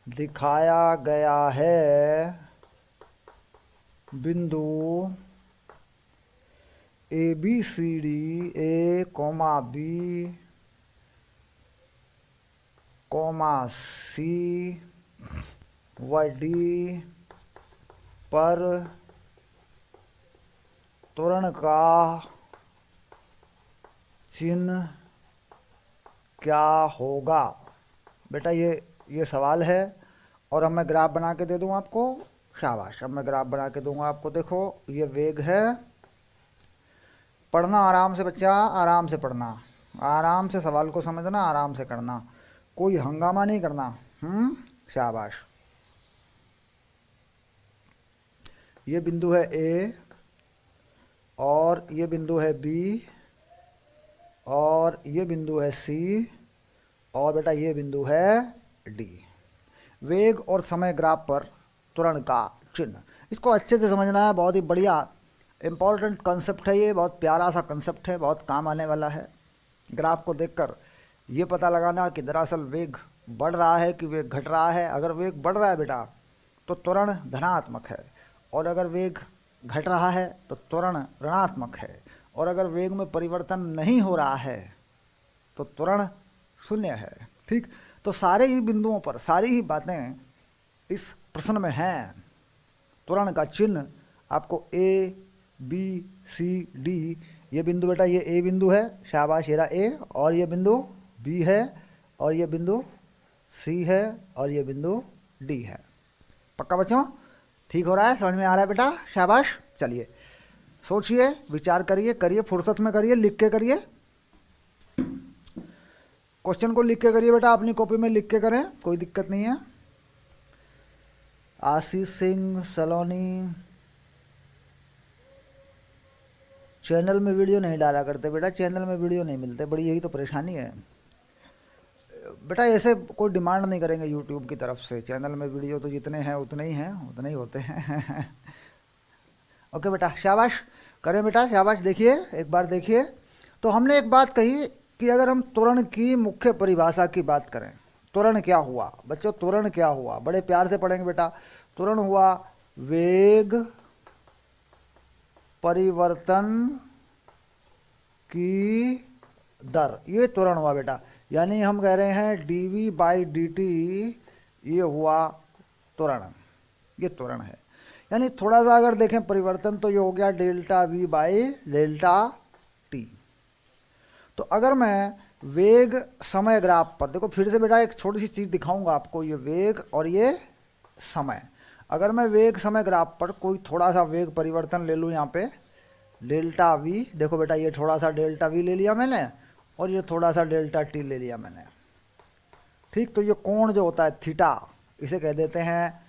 दिखाया गया है बिंदु A B C D, A comma B comma C व डी पर त्वरण का चिन्ह क्या होगा। बेटा ये सवाल है और अब मैं ग्राफ बना के दे दूँ आपको। शाबाश, अब मैं ग्राफ बना के दूंगा आपको। देखो ये वेग है। पढ़ना आराम से बच्चा, आराम से पढ़ना, आराम से सवाल को समझना, आराम से करना, कोई हंगामा नहीं करना। शाबाश। ये बिंदु है ए और ये बिंदु है बी और ये बिंदु है सी और बेटा ये बिंदु है डी। वेग और समय ग्राफ पर त्वरण का चिन्ह, इसको अच्छे से समझना है। बहुत ही बढ़िया इम्पॉर्टेंट कंसेप्ट है ये, बहुत प्यारा सा कंसेप्ट है, बहुत काम आने वाला है। ग्राफ को देखकर ये पता लगाना कि दरअसल वेग बढ़ रहा है कि वेग घट रहा है। अगर वेग बढ़ रहा है बेटा तो त्वरण धनात्मक है, और अगर वेग घट रहा है तो त्वरण ऋणात्मक है, और अगर वेग में परिवर्तन नहीं हो रहा है तो त्वरण शून्य है। ठीक, तो सारे ही बिंदुओं पर सारी ही बातें इस प्रश्न में हैं। त्वरण का चिन्ह आपको ए बी सी डी, ये बिंदु बेटा ये ए बिंदु है, शाबाश, ये रहा ए, और ये बिंदु बी है, और ये बिंदु सी है, और ये बिंदु डी है। पक्का बच्चों? ठीक हो रहा है, समझ में आ रहा है बेटा? शाबाश। चलिए सोचिए, विचार करिए, करिए फुर्सत में करिए, लिख के करिए। क्वेश्चन को लिख के करिए बेटा, अपनी कॉपी में लिख के करें, कोई दिक्कत नहीं है। आशीष सिंह सलोनी, चैनल में वीडियो नहीं डाला करते बेटा, चैनल में वीडियो नहीं मिलते, बड़ी यही तो परेशानी है बेटा। ऐसे कोई डिमांड नहीं करेंगे यूट्यूब की तरफ से, चैनल में वीडियो तो जितने हैं उतने ही हैं, उतने ही होते हैं। ओके बेटा, शाबाश, करें बेटा, शाबाश। देखिए एक बार देखिए, तो हमने एक बात कही कि अगर हम त्वरण की मुख्य परिभाषा की बात करें, त्वरण क्या हुआ बच्चों? त्वरण क्या हुआ? बड़े प्यार से पढ़ेंगे बेटा। त्वरण हुआ वेग परिवर्तन की दर, ये त्वरण हुआ बेटा। यानी हम कह रहे हैं dv बाई dt, ये हुआ त्वरण, ये त्वरण है। यानी थोड़ा सा अगर देखें परिवर्तन तो ये हो गया delta v by delta t। तो अगर मैं वेग समय ग्राफ पर, देखो फिर से बेटा एक छोटी सी चीज़ दिखाऊंगा आपको, ये वेग और ये समय। अगर मैं वेग समय ग्राफ पर कोई थोड़ा सा वेग परिवर्तन ले लूँ, यहाँ पे डेल्टा v, देखो बेटा ये थोड़ा सा डेल्टा v ले लिया मैंने और ये थोड़ा सा डेल्टा t ले लिया मैंने। ठीक, तो ये कोण जो होता है थीटा, इसे कह देते हैं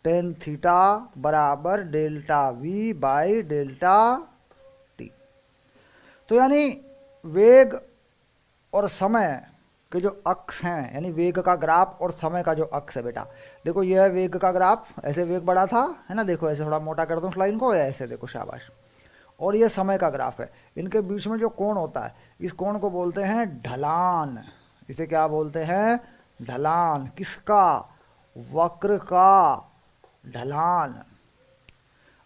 टेन थीटा बराबर delta v by delta t। तो यानी वेग और समय के जो अक्ष हैं, यानी वेग का ग्राफ और समय का जो अक्ष है बेटा, देखो यह है वेग का ग्राफ, ऐसे वेग बढ़ा था है ना, देखो ऐसे थोड़ा मोटा कर दूं स्लाइड को, ऐसे देखो, शाबाश। और ये समय का ग्राफ है, इनके बीच में जो कोण होता है, इस कोण को बोलते हैं ढलान। इसे क्या बोलते हैं? ढलान। किसका? वक्र का ढलान।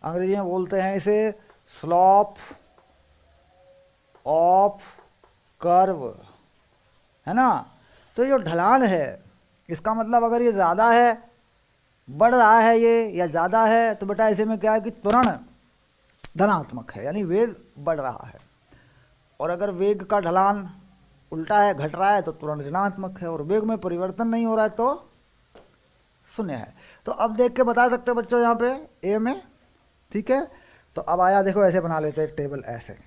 अंग्रेजी में बोलते हैं इसे स्लोप ऑफ कर्व, है ना। तो जो ढलान है, इसका मतलब अगर ये ज़्यादा है, बढ़ रहा है ये, या ज़्यादा है, तो बेटा ऐसे में क्या है कि त्वरण धनात्मक है, यानी वेग बढ़ रहा है। और अगर वेग का ढलान उल्टा है, घट रहा है, तो त्वरण ऋणात्मक है। और वेग में परिवर्तन नहीं हो रहा है तो शून्य है। तो अब देख के बता सकते हो बच्चों यहाँ पे ए में, ठीक है। तो अब आया, देखो ऐसे बना लेते हैं टेबल, ऐसे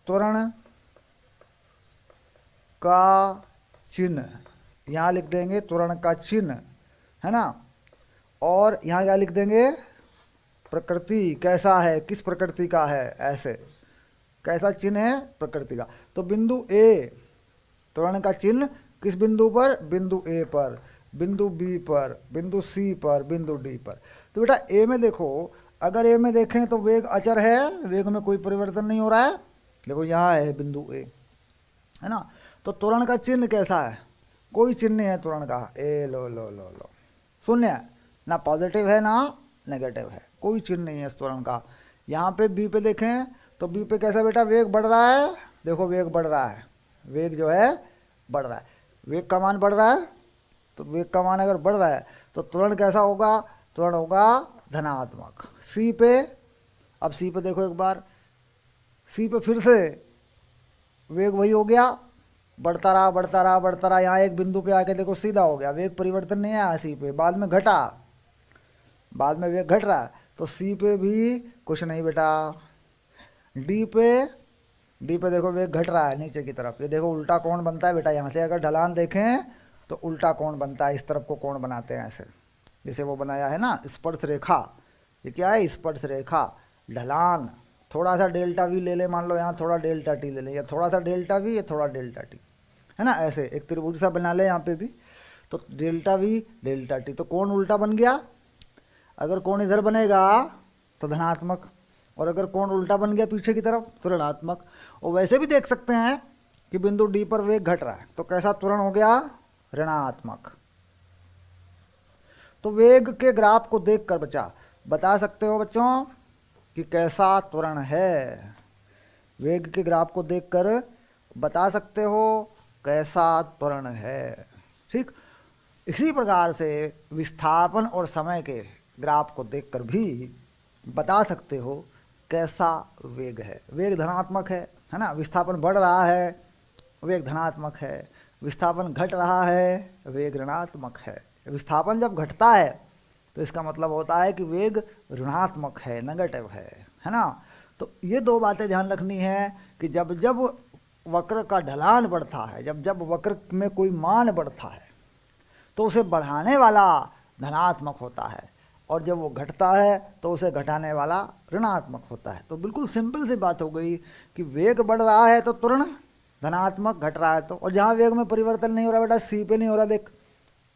त्वरण का चिन्ह, यहाँ लिख देंगे त्वरण का चिन्ह, है ना। और यहाँ क्या लिख देंगे? प्रकृति कैसा है, किस प्रकृति का है, ऐसे कैसा चिन्ह है, प्रकृति का। तो बिंदु ए, त्वरण का चिन्ह किस बिंदु पर? बिंदु ए पर, बिंदु बी पर, बिंदु सी पर, बिंदु डी पर। तो बेटा ए में देखो, अगर ए में देखें तो वेग अचर है, वेग में कोई परिवर्तन नहीं हो रहा है। देखो यहाँ है बिंदु ए, है ना। तो त्वरण का चिन्ह कैसा है? कोई चिन्ह नहीं है त्वरण का, ए लो लो लो लो, शून्य, ना पॉजिटिव है ना नेगेटिव है, कोई चिन्ह नहीं है इस त्वरण का। यहाँ पे बी पे देखें तो बी पे कैसा बेटा वेग बढ़ रहा है, देखो वेग बढ़ रहा है, वेग जो है बढ़ रहा है, वेग का मान बढ़ रहा है, तो वेग का मान अगर बढ़ रहा है तो त्वरण कैसा होगा, त्वरण होगा धनात्मक। सी पे, अब सी पे देखो एक बार, सी पे फिर से वेग वही हो गया, बढ़ता रहा बढ़ता रहा बढ़ता रहा, यहाँ एक बिंदु पे आके देखो सीधा हो गया, वेग परिवर्तन नहीं आया सी पे, बाद में घटा, बाद में वेग घट रहा है, तो सी पे भी कुछ नहीं बेटा। डी पे, डी पे देखो वेग घट रहा है नीचे की तरफ, ये देखो उल्टा कोण बनता है बेटा, यहाँ से अगर ढलान देखें तो उल्टा कोण बनता है, इस तरफ को कोण बनाते हैं ऐसे, जैसे वो बनाया है ना स्पर्श रेखा, ये क्या है स्पर्श रेखा, ढलान, थोड़ा सा डेल्टा वी ले ले, मान लो यहाँ थोड़ा डेल्टा टी ले लें, या थोड़ा सा डेल्टा वी या थोड़ा डेल्टा टी, है ना, ऐसे एक त्रिभुज सा बना ले यहाँ पे भी, तो डेल्टा वी डेल्टा टी, तो कोण उल्टा बन गया। अगर कोण इधर बनेगा तो धनात्मक, और अगर कोण उल्टा बन गया पीछे की तरफ तो ऋणात्मक। और वैसे भी देख सकते हैं कि बिंदु डी पर वेग घट रहा है, तो कैसा त्वरण हो गया, ऋणात्मक। तो वेग के ग्राफ को देखकर बच्चा बता सकते हो बच्चों कि कैसा त्वरण है, वेग के ग्राफ को देखकर बता सकते हो कैसा त्वरण है, ठीक। इसी प्रकार से विस्थापन और समय के ग्राफ को देखकर भी बता सकते हो कैसा वेग है। वेग धनात्मक है ना, विस्थापन बढ़ रहा है वेग धनात्मक है, विस्थापन घट रहा है वेग ऋणात्मक है। विस्थापन जब घटता है तो इसका मतलब होता है कि वेग ऋणात्मक है, नेगेटिव है ना। तो ये दो बातें ध्यान रखनी है कि जब जब वक्र का ढलान बढ़ता है, जब जब वक्र में कोई मान बढ़ता है तो उसे बढ़ाने वाला धनात्मक होता है, और जब वो घटता है तो उसे घटाने वाला ऋणात्मक होता है। तो बिल्कुल सिंपल सी बात हो गई कि वेग बढ़ रहा है तो त्वरण धनात्मक, घट रहा है तो, और जहाँ वेग में परिवर्तन नहीं हो रहा बेटा, सी पे नहीं हो रहा देख,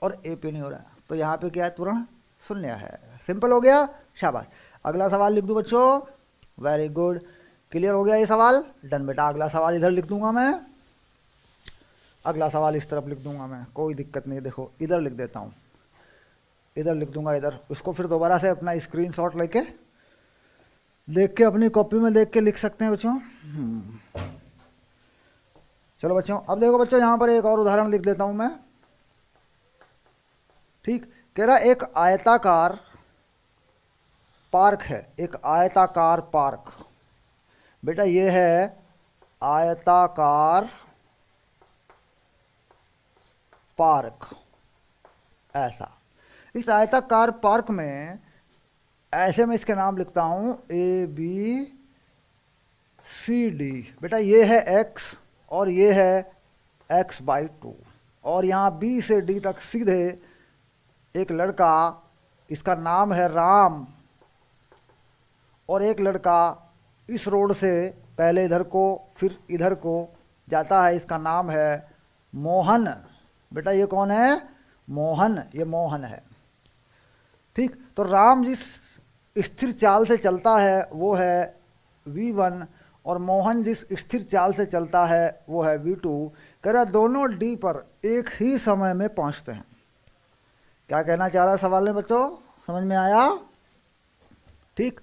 और ए पे नहीं हो रहा, तो यहाँ पे क्या है, त्वरण शून्य है। सिंपल हो गया, शाबाश। अगला सवाल लिख दूँ बच्चों, वेरी गुड, क्लियर हो गया ये सवाल, डन बेटा। अगला सवाल इधर लिख दूंगा मैं, अगला सवाल इस तरफ लिख दूंगा मैं, कोई दिक्कत नहीं, देखो इधर लिख देता हूँ, इधर लिख दूंगा इधर, इसको फिर दोबारा से अपना स्क्रीनशॉट लेके देख के अपनी कॉपी में देख के लिख सकते हैं बच्चों। चलो बच्चों, अब देखो बच्चों यहाँ पर एक और उदाहरण लिख देता हूँ मैं, ठीक। कह रहा एक आयताकार पार्क है, एक आयताकार पार्क, बेटा ये है आयताकार पार्क, ऐसा। इस आयताकार पार्क में ऐसे मैं इसके नाम लिखता हूं ए बी सी डी, बेटा ये है x और ये है x/2, और यहाँ b से d तक सीधे एक लड़का, इसका नाम है राम, और एक लड़का इस रोड से पहले इधर को फिर इधर को जाता है, इसका नाम है मोहन। बेटा ये कौन है, मोहन, ये मोहन है, ठीक। तो राम जिस स्थिर चाल से चलता है वो है v1, और मोहन जिस स्थिर चाल से चलता है वो है v2। कह रहा दोनों d पर एक ही समय में पहुंचते हैं। क्या कहना चाह रहा है सवाल में बच्चों, समझ में आया, ठीक।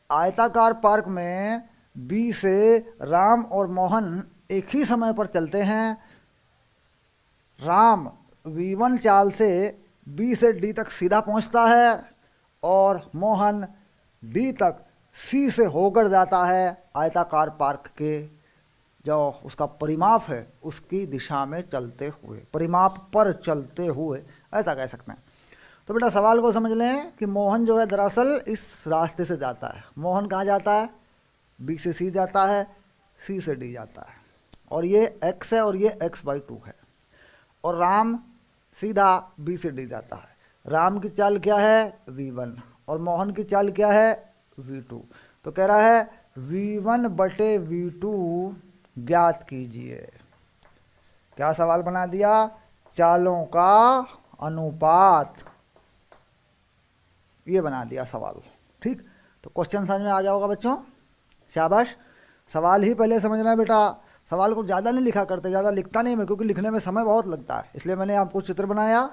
आयताकार पार्क में बी से राम और मोहन एक ही समय पर चलते हैं। राम v1 चाल से बी से डी तक सीधा पहुंचता है, और मोहन डी तक सी से होकर जाता है आयताकार पार्क के जो उसका परिमाप है उसकी दिशा में चलते हुए, परिमाप पर चलते हुए, ऐसा कह सकते हैं। तो बेटा सवाल को समझ लें कि मोहन जो है दरअसल इस रास्ते से जाता है। मोहन कहाँ जाता है, बी से सी जाता है, सी से डी जाता है, और ये x है और ये x/2 है, और राम सीधा बी से डी जाता है। राम की चाल क्या है, v1, और मोहन की चाल क्या है, v2। तो कह रहा है v1/v2 ज्ञात कीजिए। क्या सवाल बना दिया, चालों का अनुपात, ये बना दिया सवाल, ठीक। तो क्वेश्चन समझ में आ जाओगा बच्चों, शाबाश। सवाल ही पहले समझना बेटा, सवाल को ज़्यादा नहीं लिखा करते, ज़्यादा लिखता नहीं मैं, क्योंकि लिखने में समय बहुत लगता है, इसलिए मैंने आपको चित्र बनाया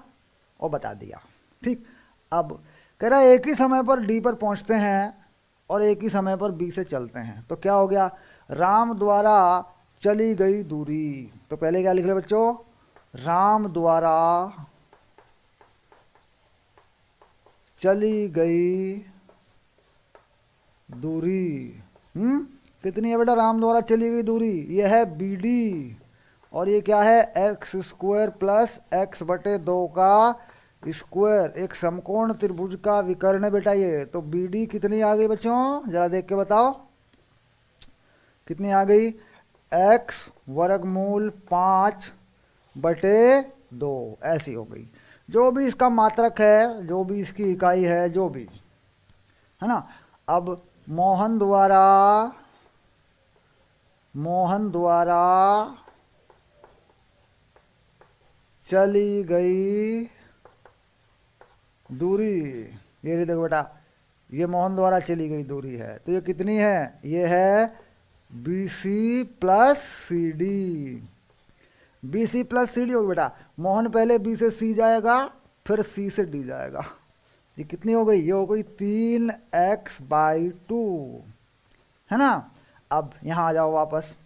और बता दिया। ठीक, अब कह रहा है एक ही समय पर डी पर पहुंचते हैं और एक ही समय पर बी से चलते हैं, तो क्या हो गया, राम द्वारा चली गई दूरी। तो पहले क्या लिख रहे बच्चों, राम द्वारा चली गई दूरी। कितनी है बेटा राम द्वारा चली गई दूरी, ये है बी डी, और ये क्या है एक्स स्क्वायर प्लस एक्स बटे 2 का स्क्वायर, एक समकोण त्रिभुज का विकर्ण है बेटा ये। तो बी डी कितनी आ गई बच्चों, जरा देख के बताओ कितनी आ गई, एक्स वर्गमूल 5 बटे 2 ऐसी हो गई। जो भी इसका मात्रक है, जो भी इसकी इकाई है, जो भी है ना। अब मोहन द्वारा चली गई दूरी, ये देखो बेटा, ये मोहन द्वारा चली गई दूरी है, तो ये कितनी है, ये है B C plus C D. B C plus C D होगी बेटा, मोहन पहले बी से सी जाएगा फिर सी से डी जाएगा। ये कितनी हो गई, ये हो गई 3x/2, है ना। अब यहाँ आ जाओ वापस,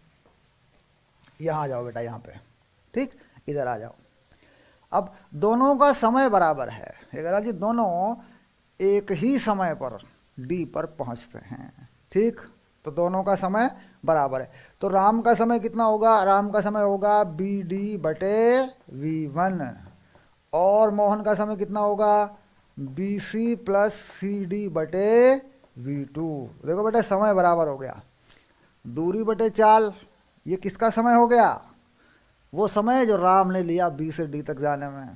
यहाँ आ जाओ बेटा, यहाँ पे ठीक, इधर आ जाओ। अब दोनों का समय बराबर है, अगर जी दोनों एक ही समय पर डी पर पहुँचते हैं, ठीक, तो दोनों का समय बराबर है। तो राम का समय कितना होगा, राम का समय होगा बी डी बटे V1, और मोहन का समय कितना होगा B C plus C D बटे V2। देखो बेटा समय बराबर हो गया, दूरी बटे चाल, ये किसका समय हो गया, वो समय जो राम ने लिया बी से डी तक जाने में,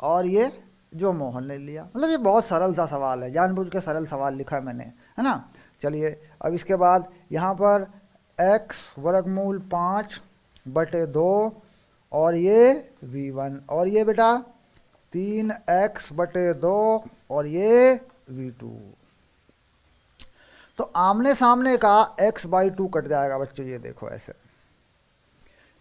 और ये जो मोहन ने लिया। मतलब ये बहुत सरल सा सवाल है, जानबूझ के सरल सवाल लिखा है मैंने, है ना। चलिए अब इसके बाद यहाँ पर x वर्गमूल 5 बटे 2, और ये V1, और ये बेटा 3x बटे 2, और ये V2। तो आमने सामने का x/2 कट जाएगा बच्चों, ये देखो ऐसे।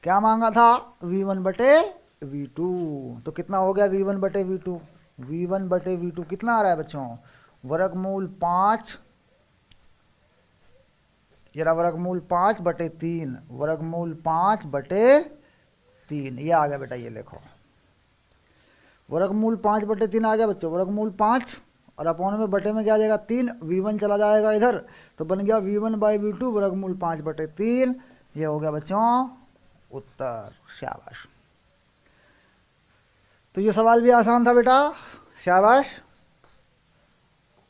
क्या मांगा था, V1 बटे V2, तो कितना हो गया V1 बटे V2, V1 बटे V2 कितना आ रहा है बच्चों, वर्गमूल 5, ये रहा वर्गमूल 5 बटे 3, वर्गमूल 5 बटे 3, ये आ गया बेटा, ये लिखो वर्गमूल 5 बटे 3 आ गया बच्चों, वर्गमूल 5 और अपॉन में बटे में क्या आ जाएगा 3, V1 चला जाएगा इधर, तो बन गया V1/V2 वर्गमूल 5 बटे 3। ये हो गया बच्चों उत्तर, शाबाश। तो ये सवाल भी आसान था बेटा, शाबाश।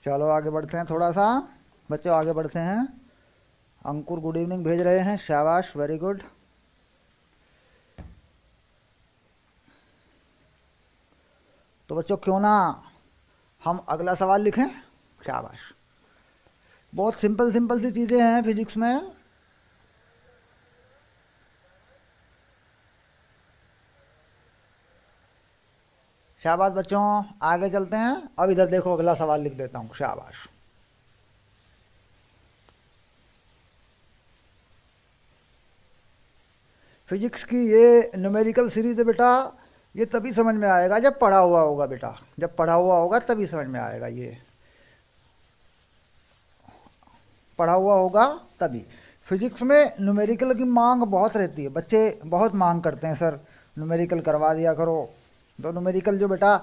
चलो आगे बढ़ते हैं थोड़ा सा बच्चों, आगे बढ़ते हैं। अंकुर गुड इवनिंग भेज रहे हैं, शाबाश, वेरी गुड। तो बच्चों क्यों ना हम अगला सवाल लिखें, शाबाश। बहुत सिंपल सी चीज़ें हैं फिजिक्स में। शाबाश बच्चों, आगे चलते हैं। अब इधर देखो अगला सवाल लिख देता हूँ, शाबाश। फिजिक्स की ये न्यूमेरिकल सीरीज है बेटा, ये तभी समझ में आएगा जब पढ़ा हुआ होगा बेटा, जब पढ़ा हुआ होगा तभी समझ में आएगा, ये पढ़ा हुआ होगा तभी। फिजिक्स में न्यूमेरिकल की मांग बहुत रहती है, बच्चे बहुत मांग करते हैं, सर न्यूमेरिकल करवा दिया करो। तो न्यूमेरिकल जो बेटा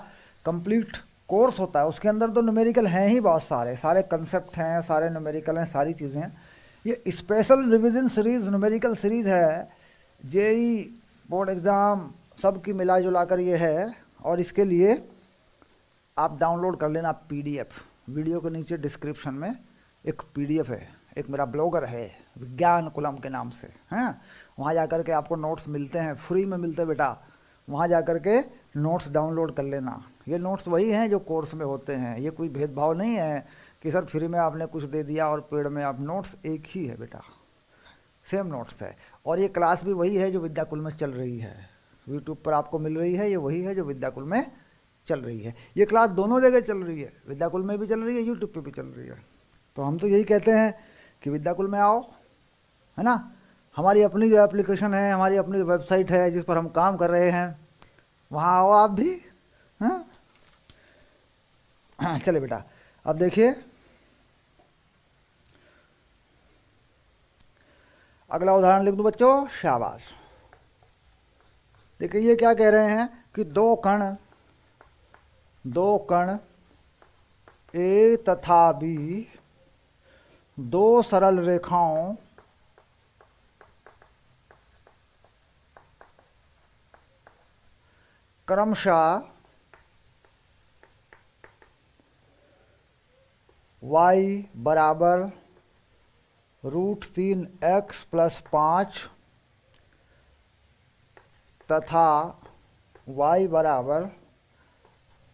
कंप्लीट कोर्स होता है उसके अंदर तो न्यूमेरिकल हैं ही बहुत सारे, सारे कंसेप्ट हैं, सारे न्यूमेरिकल हैं, सारी चीज़ें हैं। ये special revision series numerical series है, जेई बोर्ड एग्ज़ाम सब की मिला जुला कर ये है। और इसके लिए आप डाउनलोड कर लेना PDF, वीडियो के नीचे डिस्क्रिप्शन में एक PDF है, एक मेरा ब्लॉगर है विज्ञान कुलम के नाम से, हैं, वहाँ जा कर के आपको नोट्स मिलते हैं, फ्री में मिलते हैं बेटा, वहाँ जा कर के नोट्स डाउनलोड कर लेना। ये नोट्स वही हैं जो कोर्स में होते हैं, ये कोई भेदभाव नहीं है कि सर फ्री में आपने कुछ दे दिया और पेड में आप, नोट्स एक ही है बेटा, सेम नोट्स है। और ये क्लास भी वही है जो विद्याकुल में चल रही है, यूट्यूब पर आपको मिल रही है, ये वही है जो विद्याकुल में चल रही है। ये क्लास दोनों जगह चल रही है, विद्याकुल में भी चल रही है, यूट्यूब पे भी चल रही है। तो हम तो यही कहते हैं कि विद्याकुल में आओ, है ना, हमारी अपनी जो एप्लीकेशन है, हमारी अपनी वेबसाइट है जिस पर हम काम कर रहे हैं, वहाँ आओ आप भी। हाँ चले बेटा, अब देखिए अगला उदाहरण लिख दूं बच्चों, शाबाश। देखिए ये क्या कह रहे हैं कि दो कण ए तथा बी, दो सरल रेखाओं क्रमशः y बराबर √3x + 5 तथा y बराबर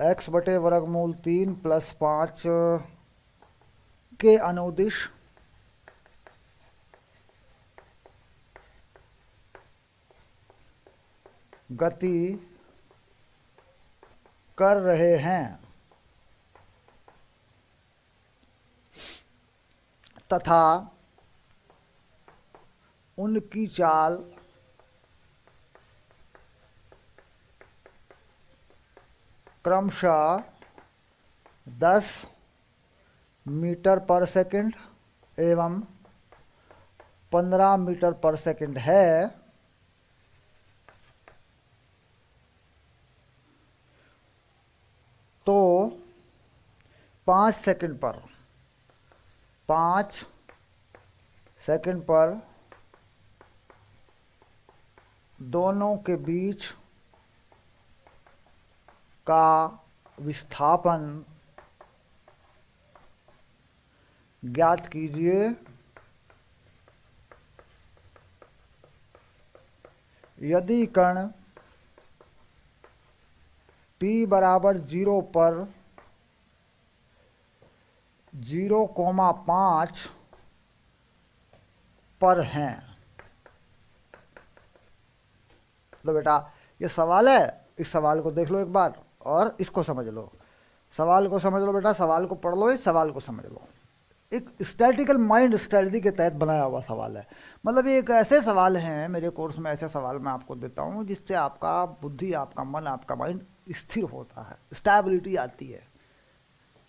x/√3 + 5 के अनुदिश गति कर रहे हैं तथा उनकी चाल क्रमशः 10 मीटर पर सेकंड एवं 15 मीटर पर सेकंड है, तो 5 सेकंड पर दोनों के बीच का विस्थापन ज्ञात कीजिए। यदि कण t बराबर 0 पर 0,5 पर हैं। तो बेटा ये सवाल है, इस सवाल को देख लो एक बार और इसको समझ लो। सवाल को समझ लो बेटा, सवाल को पढ़ लो, इस सवाल को समझ लो। एक स्टैटिकल माइंड स्ट्रेटजी के तहत बनाया हुआ सवाल है। मतलब ये एक ऐसे सवाल हैं, मेरे कोर्स में ऐसे सवाल मैं आपको देता हूँ जिससे आपका बुद्धि, आपका मन, आपका माइंड स्थिर होता है, स्टेबिलिटी आती है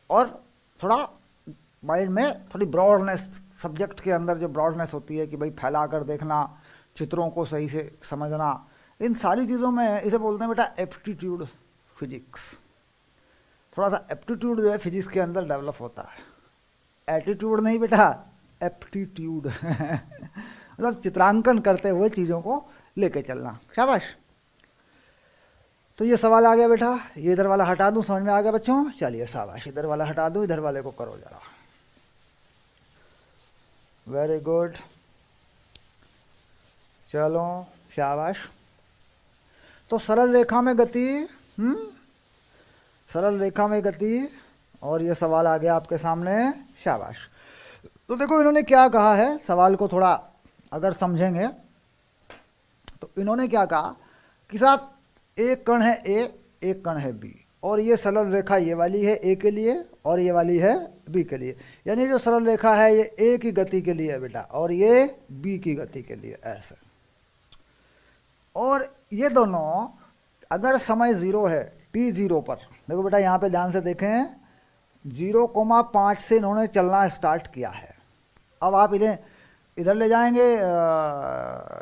और थोड़ा माइंड में थोड़ी ब्रॉडनेस, सब्जेक्ट के अंदर जो ब्रॉडनेस होती है कि भाई फैला कर देखना, चित्रों को सही से समझना, इन सारी चीज़ों में इसे बोलते हैं बेटा एप्टीट्यूड फिजिक्स। थोड़ा सा एप्टीट्यूड जो है फिजिक्स के अंदर डेवलप होता है, एटीट्यूड नहीं बेटा, एप्टीट्यूड मतलब चित्रांकन करते हुए चीज़ों को लेके चलना। शाबाश। तो ये सवाल आ गया बेटा, ये इधर वाला हटा दूं, समझ में आ गया बच्चों? चलिए शाबाश, इधर वाला हटा दूं, इधर वाले को करो जरा। वेरी गुड, चलो शाबाश। तो सरल रेखा में गति, सरल रेखा में गति, और ये सवाल आ गया आपके सामने। शाबाश। तो देखो इन्होंने क्या कहा है, सवाल को थोड़ा अगर समझेंगे तो इन्होंने क्या कहा कि साहब एक कण है ए, एक कण है बी, और ये सरल रेखा ये वाली है ए के लिए और ये वाली है बी के लिए। यानी जो सरल रेखा है ये ए की गति के लिए है बेटा और ये बी की गति के लिए, ऐसे। और ये दोनों अगर समय 0 है, t 0 पर, देखो बेटा यहाँ पे ध्यान से देखें, 0,5 से इन्होंने चलना स्टार्ट किया है। अब आप इन्हें इधर ले जाएंगे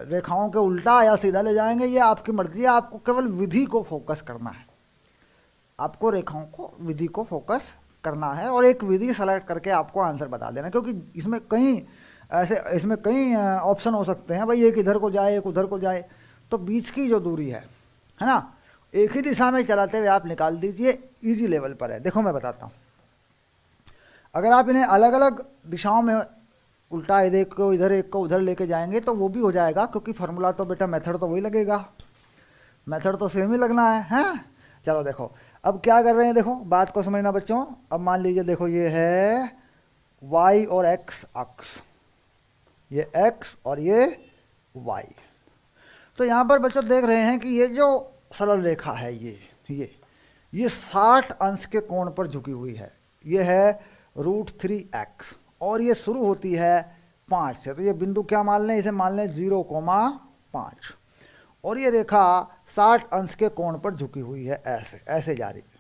रेखाओं के उल्टा या सीधा ले जाएंगे, ये आपकी मर्जी है। आपको केवल विधि को फोकस करना है, आपको रेखाओं को, विधि को फोकस करना है और एक विधि सेलेक्ट करके आपको आंसर बता देना, क्योंकि इसमें कई ऑप्शन हो सकते हैं भाई, एक इधर को जाए, एक उधर को जाए। तो बीच की जो दूरी है ना, एक ही दिशा में चलाते हुए आप निकाल दीजिए, इजी लेवल पर है। देखो मैं बताता हूँ, अगर आप इन्हें अलग अलग दिशाओं में उल्टा एक को इधर एक को उधर लेके जाएंगे तो वो भी हो जाएगा, क्योंकि फार्मूला तो बेटा मेथड तो वही लगेगा, मेथड तो सेम ही लगना है, हैं? चलो देखो अब क्या कर रहे हैं, देखो बात को समझना बच्चों। अब मान लीजिए देखो ये है y और x अक्ष, ये x और ये y। तो यहाँ पर बच्चों देख रहे हैं कि ये जो सरल रेखा है ये 60 अंश के कोण पर झुकी हुई है। ये है √3x और ये शुरू होती है 5 से। तो ये बिंदु क्या मान लें, इसे मान लें 0,5 और ये रेखा 60 अंश के कोण पर झुकी हुई है, ऐसे ऐसे जा रही है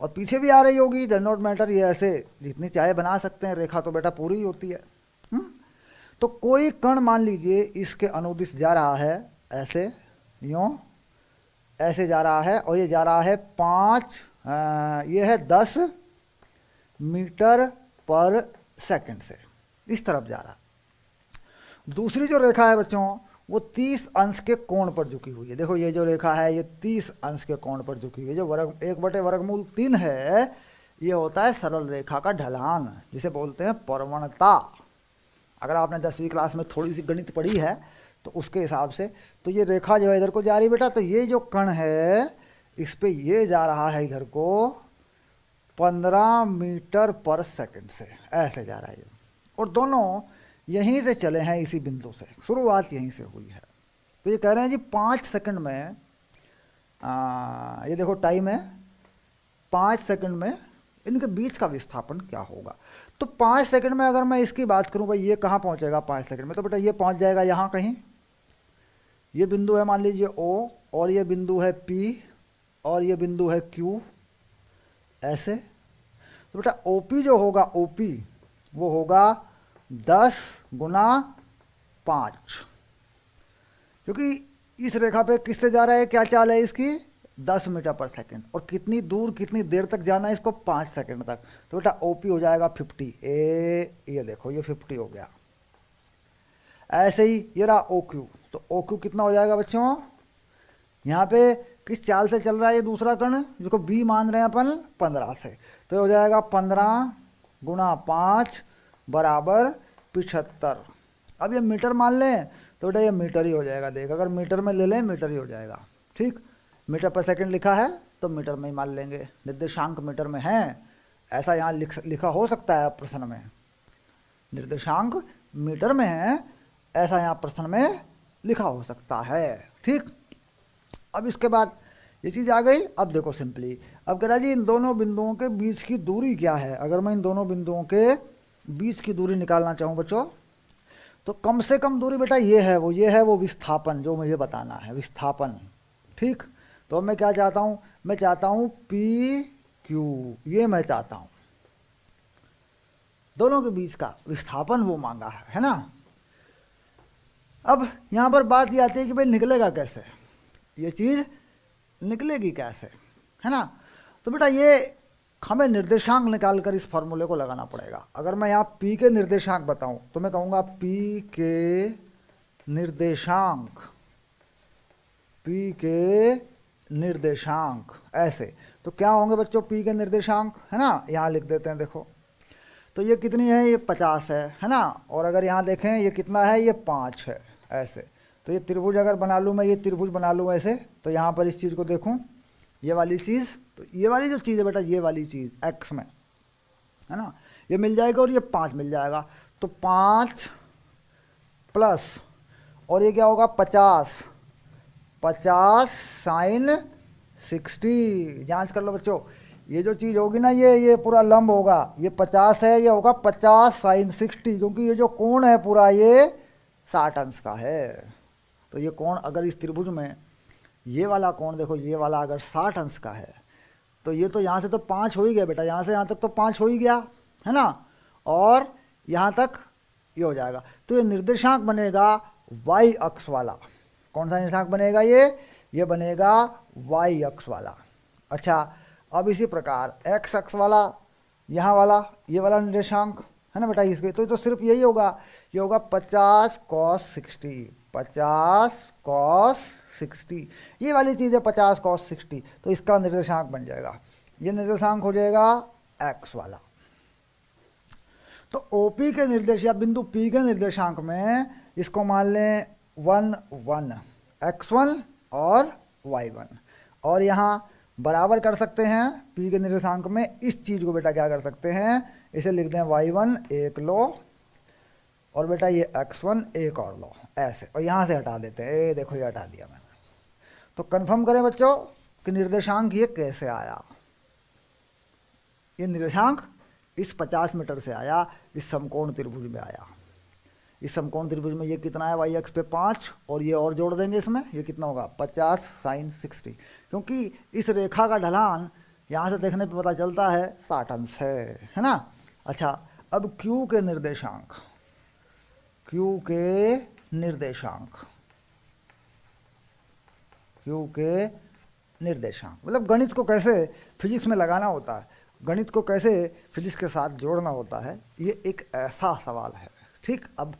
और पीछे भी आ रही होगी, डज नॉट मैटर, ये ऐसे जितनी चाहे बना सकते हैं, रेखा तो बेटा पूरी होती है। तो कोई कण मान लीजिए इसके अनुदिश जा रहा है, ऐसे यूँ ऐसे जा रहा है और ये जा रहा है 5 ये है 10 मीटर पर सेकंड से, इस तरफ जा रहा है। दूसरी जो रेखा है बच्चों वो 30 अंश के कोण पर झुकी हुई है। देखो ये जो रेखा है ये 30 अंश के कोण पर झुकी हुई है। जो वर्ग 1/√3 है ये होता है सरल रेखा का ढलान, जिसे बोलते हैं प्रवणता। अगर आपने 10वीं क्लास में थोड़ी सी गणित पढ़ी है तो उसके हिसाब से तो ये रेखा जो है इधर को जा रही है बेटा, तो ये जो कण है इस पे ये जा रहा है इधर को 15 मीटर पर सेकंड से, ऐसे जा रहा है ये। और दोनों यहीं से चले हैं, इसी बिंदु से शुरुआत यहीं से हुई है। तो ये कह रहे हैं जी 5 सेकंड में ये देखो टाइम है, 5 सेकंड में इनके बीच का विस्थापन क्या होगा। तो 5 सेकंड में अगर मैं इसकी बात करूं भाई ये कहाँ पहुंचेगा 5 सेकंड में, तो बेटा ये पहुंच जाएगा यहाँ कहीं। ये बिंदु है मान लीजिए O और ये बिंदु है P और ये बिंदु है Q, ऐसे। तो बेटा OP जो होगा OP वो होगा 10 गुना 5, क्योंकि इस रेखा पे किससे जा रहा है, क्या चाल है इसकी 10 मीटर पर सेकंड और कितनी दूर कितनी देर तक जाना है इसको 5 सेकंड तक। तो बेटा OP हो जाएगा 50 ये देखो ये 50 हो गया। ऐसे ही ये रहा OQ, तो OQ कितना हो जाएगा बच्चों, यहाँ पे किस चाल से चल रहा है ये दूसरा कण जिसको B मान रहे हैं अपन 15 से, तो ये हो जाएगा 15 गुना 5 बराबर 75। अब ये मीटर मान लें तो बेटा ये मीटर ही हो जाएगा। देख अगर मीटर में ले लें मीटर ही हो जाएगा, ठीक। मीटर पर सेकंड लिखा है तो मीटर में ही मान लेंगे, निर्देशांक मीटर में है ऐसा यहाँ लिखा हो सकता है प्रश्न में, निर्देशांक मीटर में है ऐसा यहाँ प्रश्न में लिखा हो सकता है, ठीक। अब इसके बाद ये चीज़ आ गई। अब देखो सिंपली अब कह रहा जी इन दोनों बिंदुओं के बीच की दूरी क्या है। अगर मैं इन दोनों बिंदुओं के बीच की दूरी निकालना चाहूँ बच्चों तो कम से कम दूरी बेटा ये है वो विस्थापन जो मुझे बताना है, विस्थापन, ठीक। तो मैं क्या चाहता हूँ, मैं चाहता हूँ PQ, ये मैं चाहता हूँ दोनों के बीच का विस्थापन वो मांगा है ना। अब यहाँ पर बात ये आती है कि भाई निकलेगा कैसे, ये चीज़ निकलेगी कैसे, है ना। तो बेटा ये हमें निर्देशांक निकाल कर इस फॉर्मूले को लगाना पड़ेगा। अगर मैं यहाँ P के निर्देशांक बताऊं तो मैं कहूँगा P के निर्देशांक ऐसे। तो क्या होंगे बच्चों P के निर्देशांक, है ना, यहाँ लिख देते हैं। देखो तो ये कितनी है, ये 50 है ना। और अगर यहाँ देखें ये कितना है, ये 5 है, ऐसे। तो ये त्रिभुज अगर बना लूँ मैं, ये त्रिभुज बना लूँ ऐसे, तो यहाँ पर इस चीज़ को देखूँ, ये वाली चीज़, तो ये वाली जो चीज़ है बेटा ये वाली चीज़ x में, है ना, ये मिल जाएगा और ये 5 मिल जाएगा। तो 5 प्लस और ये क्या होगा 50 साइन 60। जांच कर लो बच्चों, ये जो चीज़ होगी ना ये पूरा लंब होगा, ये 50 है, ये होगा 50 साइन 60, क्योंकि ये जो कोण है पूरा ये 60 अंश का है। तो ये कोण अगर इस त्रिभुज में ये वाला कोण देखो, ये वाला अगर 60 अंश का है तो ये तो यहाँ से तो 5 हो ही गया बेटा, यहाँ से यहाँ तक तो 5 हो ही गया, है ना। और यहाँ तक ये हो जाएगा। तो ये निर्देशांक बनेगा y अक्ष वाला। कौन सा निर्देशांक बनेगा, ये बनेगा y अक्ष वाला। अच्छा अब इसी प्रकार x अक्ष वाला, यहाँ वाला ये वाला निर्देशांक है ना बेटा इसके, तो सिर्फ यही होगा, ये होगा 50 cos 60, 50 cos 60, ये वाली चीज़ है 50 cos 60। तो इसका निर्देशांक बन जाएगा, ये निर्देशांक हो जाएगा x वाला। तो OP के निर्देश या बिंदु P के निर्देशांक में इसको मान लें 1 1 x1 और y1, और यहाँ बराबर कर सकते हैं P के निर्देशांक में। इस चीज़ को बेटा क्या कर सकते हैं, इसे लिख दें y1 एक लो और बेटा ये x1 एक और लो, ऐसे, और यहाँ से हटा देते हैं। ये देखो ये हटा दिया मैंने। तो कंफर्म करें बच्चों कि निर्देशांक ये कैसे आया, ये निर्देशांक इस 50 मीटर से आया, इस समकोण त्रिभुज में आया। इस समकोण त्रिभुज में ये कितना है, वाई एक्स पे 5, और ये और जोड़ देंगे इसमें, ये कितना होगा 50 साइन 60, क्योंकि इस रेखा का ढलान यहाँ से देखने पे पता चलता है 60 अंश है ना। अच्छा, अब Q के निर्देशांक, Q के निर्देशांक, Q के निर्देशांक मतलब गणित को कैसे फिजिक्स में लगाना होता है, गणित को कैसे फिजिक्स के साथ जोड़ना होता है, ये एक ऐसा सवाल है। ठीक, अब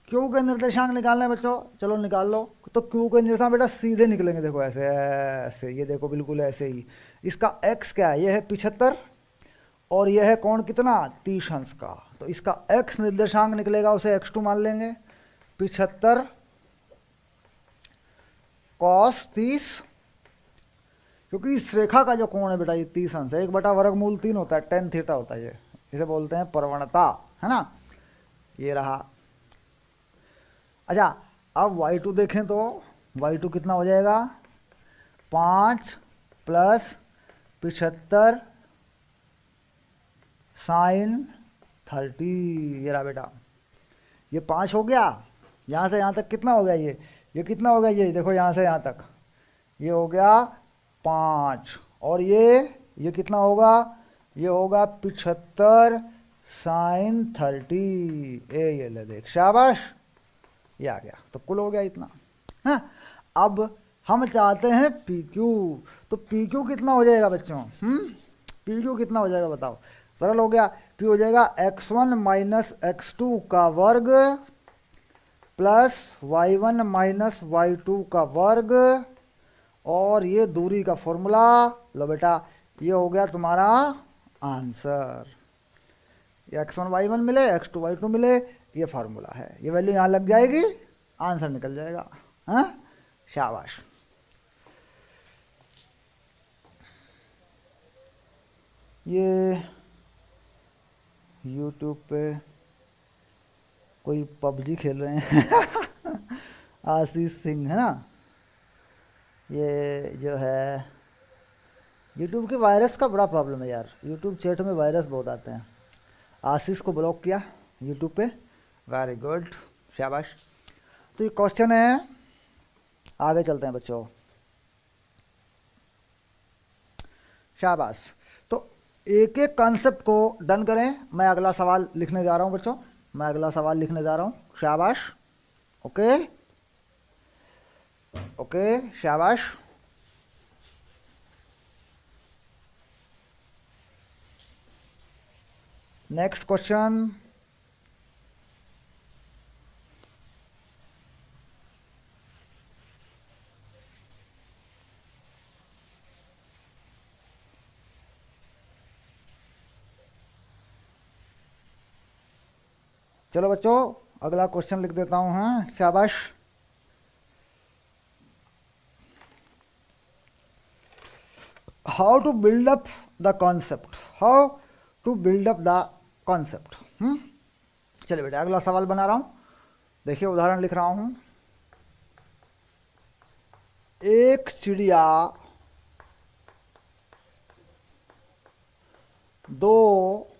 Q के निर्देशांक निकालने बच्चों, चलो निकाल लो। तो Q के निर्देशांक बेटा सीधे निकलेंगे, देखो ऐसे ऐसे, ये देखो बिल्कुल ऐसे ही। इसका x क्या है, ये है 75 और ये है कोण कितना 30 अंश का, तो इसका x निर्देशांक निकलेगा, उसे x2 मान लेंगे। 75 cos 30, क्योंकि इस रेखा का जो कोण है बेटा ये 30 अंश है, 1/√3 होता है, tan थीटा होता है, ये इसे बोलते हैं प्रवणता, है ना। ये रहा। अच्छा, अब y2 देखें तो y2 कितना हो जाएगा, 5 + 75 साइन 30, ये रहा बेटा। ये 5 हो गया, यहाँ से यहाँ तक कितना हो गया, ये कितना हो गया, ये देखो यहाँ से यहाँ तक ये हो गया 5, और ये कितना होगा, ये होगा 75 साइन 30, ये ले देख, शाबाश, ये आ गया, तो कुल हो गया इतना। हाँ, अब हम चाहते हैं PQ, तो PQ कितना हो जाएगा बच्चों, PQ कितना हो जाएगा बताओ, सरल हो गया। P हो जाएगा x1 - x2 का वर्ग प्लस y1 - y2 का वर्ग, और ये दूरी का फॉर्मूला, लो बेटा ये हो गया तुम्हारा आंसर। x1 y1 मिले, x2 y2 मिले, ये फार्मूला है, ये वैल्यू यहाँ लग जाएगी, आंसर निकल जाएगा। हाँ, शाबाश। ये YouTube पे कोई PUBG खेल रहे हैं आशीष सिंह, है ना। ये जो है YouTube के वायरस का बड़ा प्रॉब्लम है यार, YouTube चैट में वायरस बहुत आते हैं। आशीष को ब्लॉक किया YouTube पे, वेरी गुड, शाबाश। तो ये क्वेश्चन है, आगे चलते हैं बच्चों, शाबाश। तो एक एक कॉन्सेप्ट को डन करें, मैं अगला सवाल लिखने जा रहा हूं बच्चों, मैं अगला सवाल लिखने जा रहा हूं, शाबाश, ओके ओके, शाबाश। नेक्स्ट क्वेश्चन, चलो बच्चों अगला क्वेश्चन लिख देता हूं, हाँ, शाबाश। How to build up the concept, how to build up the concept. चलिए बेटा अगला सवाल बना रहा हूं, देखिए उदाहरण लिख रहा हूं। एक चिड़िया दो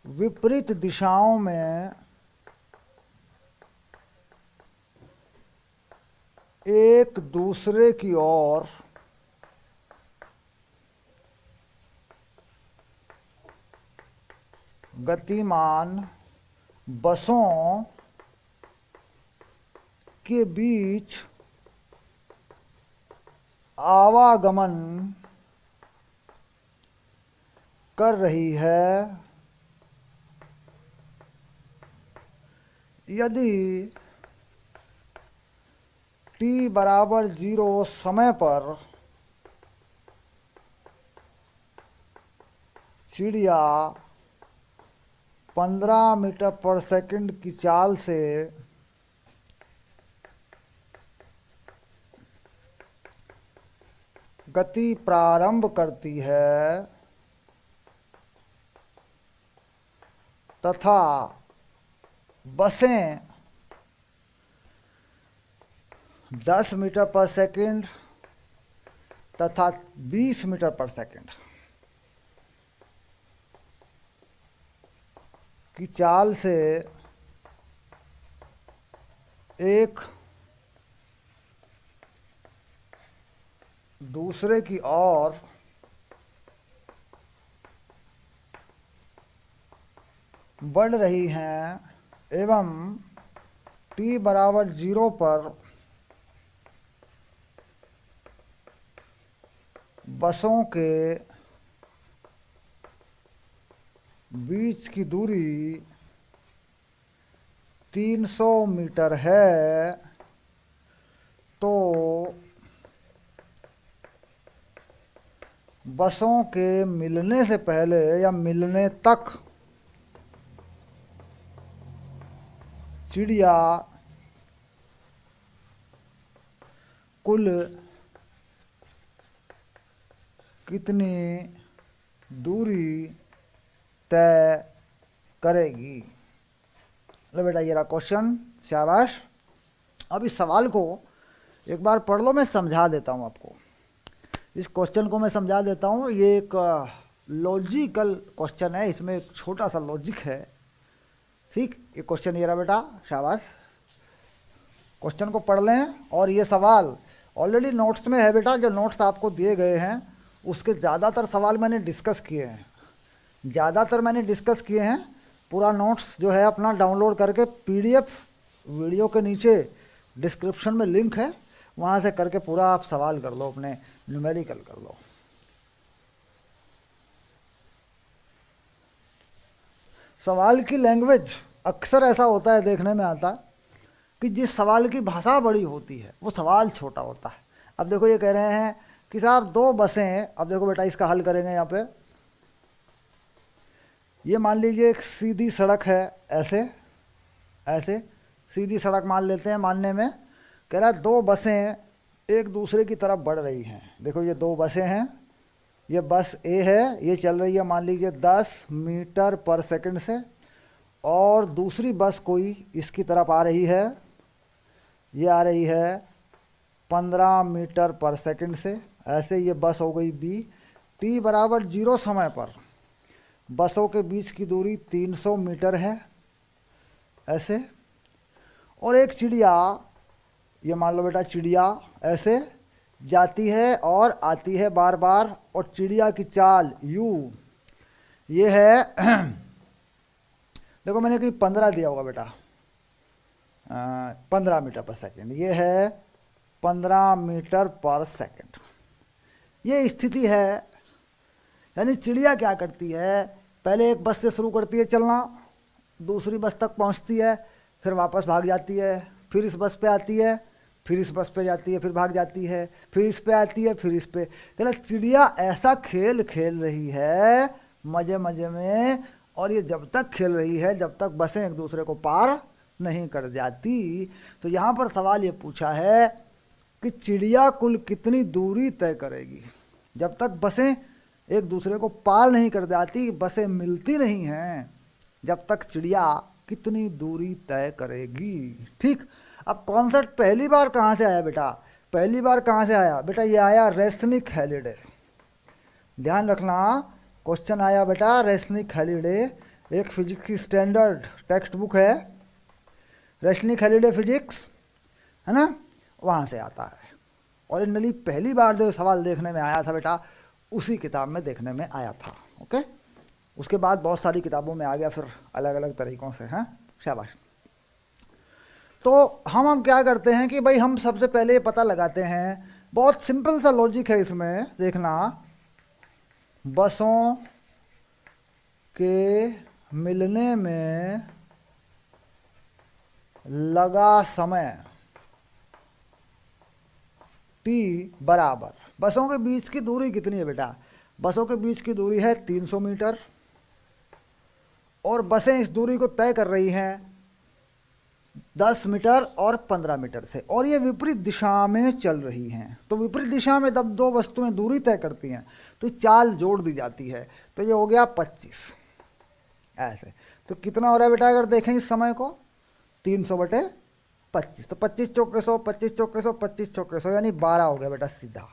विपरीत दिशाओं में एक दूसरे की ओर गतिमान बसों के बीच आवागमन कर रही है। यदि t=0 समय पर चिड़िया 15 मीटर पर सेकंड की चाल से गति प्रारंभ करती है तथा बसें 10 मीटर पर सेकंड तथा 20 मीटर पर सेकंड की चाल से एक दूसरे की ओर बढ़ रही हैं एवं t बराबर 0 पर बसों के बीच की दूरी 300 मीटर है, तो बसों के मिलने से पहले या मिलने तक चिड़िया कुल कितनी दूरी तय करेगी। लो बेटा ये रहा क्वेश्चन, शाबाश। अब इस सवाल को एक बार पढ़ लो, मैं समझा देता हूँ आपको। इस क्वेश्चन को मैं समझा देता हूँ। ये एक लॉजिकल क्वेश्चन है, इसमें एक छोटा सा लॉजिक है। ठीक, ये क्वेश्चन ये रहा बेटा, शाबाश। क्वेश्चन को पढ़ लें। और ये सवाल ऑलरेडी नोट्स में है बेटा, जो नोट्स आपको दिए गए हैं उसके ज़्यादातर सवाल मैंने डिस्कस किए हैं, ज़्यादातर मैंने डिस्कस किए हैं। पूरा नोट्स जो है अपना डाउनलोड करके PDF वीडियो के नीचे डिस्क्रिप्शन में लिंक है, वहाँ से करके पूरा आप सवाल कर लो, अपने न्यूमेरिकल कर लो। सवाल की लैंग्वेज अक्सर ऐसा होता है, देखने में आता है कि जिस सवाल की भाषा बड़ी होती है वो सवाल छोटा होता है। अब देखो ये कह रहे हैं कि साहब 2 बसें हैं। अब देखो बेटा इसका हल करेंगे। यहाँ पे ये मान लीजिए एक सीधी सड़क है, ऐसे ऐसे सीधी सड़क मान लेते हैं। मानने में कह रहा है 2 बसें एक दूसरे की तरफ बढ़ रही हैं। देखो ये 2 बसें हैं, ये बस A है, ये चल रही है मान लीजिए 10 मीटर पर सेकंड से, और दूसरी बस कोई इसकी तरफ आ रही है, ये आ रही है 15 मीटर पर सेकंड से। ऐसे ये बस हो गई B। t बराबर 0 समय पर बसों के बीच की दूरी 300 मीटर है, ऐसे। और एक चिड़िया, ये मान लो बेटा चिड़िया ऐसे जाती है और आती है बार बार, और चिड़िया की चाल u ये है देखो मैंने कहीं 15 दिया होगा बेटा, 15 मीटर पर सेकंड, ये है 15 मीटर पर सेकंड। ये स्थिति है। यानी चिड़िया क्या करती है, पहले एक बस से शुरू करती है चलना, दूसरी बस तक पहुंचती है, फिर वापस भाग जाती है, फिर इस बस पे आती है, फिर इस बस पे जाती है, फिर भाग जाती है, फिर इस पे आती है, फिर इस पे। कहला चिड़िया ऐसा खेल खेल रही है मजे मजे में, और ये जब तक खेल रही है जब तक बसें एक दूसरे को पार नहीं कर जाती। तो यहाँ पर सवाल ये पूछा है कि चिड़िया कुल कितनी दूरी तय करेगी। जब तक बसें एक दूसरे को पार नहीं कर जाती, बसें मिलती नहीं हैं, जब तक चिड़िया कितनी दूरी तय करेगी। ठीक, अब कॉन्सेप्ट पहली बार कहाँ से आया बेटा, पहली बार कहाँ से आया बेटा, ये आया रेसनिक हैलिडे। ध्यान रखना, क्वेश्चन आया बेटा रेसनिक हैलिडे, एक फिजिक्स की स्टैंडर्ड टेक्स्ट बुक है, रेसनिक हैलिडे फिजिक्स, है ना, वहाँ से आता है। ओरिजिनली पहली बार जो सवाल देखने में आया था बेटा, उसी किताब में देखने में आया था। ओके, उसके बाद बहुत सारी किताबों में आ गया फिर अलग अलग तरीक़ों से। हैं, शाबाश। तो हम क्या करते हैं कि भाई हम सबसे पहले ये पता लगाते हैं, बहुत सिंपल सा लॉजिक है इसमें, देखना, बसों के मिलने में लगा समय t बराबर, बसों के बीच की दूरी कितनी है बेटा, बसों के बीच की दूरी है 300 मीटर, और बसें इस दूरी को तय कर रही हैं 10 मीटर और 15 मीटर से, और ये विपरीत दिशा में चल रही हैं। तो विपरीत दिशा में जब 2 वस्तुएं दूरी तय करती हैं तो चाल जोड़ दी जाती है, तो ये हो गया 25 ऐसे। तो कितना हो रहा है बेटा, अगर देखें इस समय को, 300/25, तो 25 चौके 100, 25 चौके 100, 25 चौके 100, यानी 12 हो गया बेटा सीधा,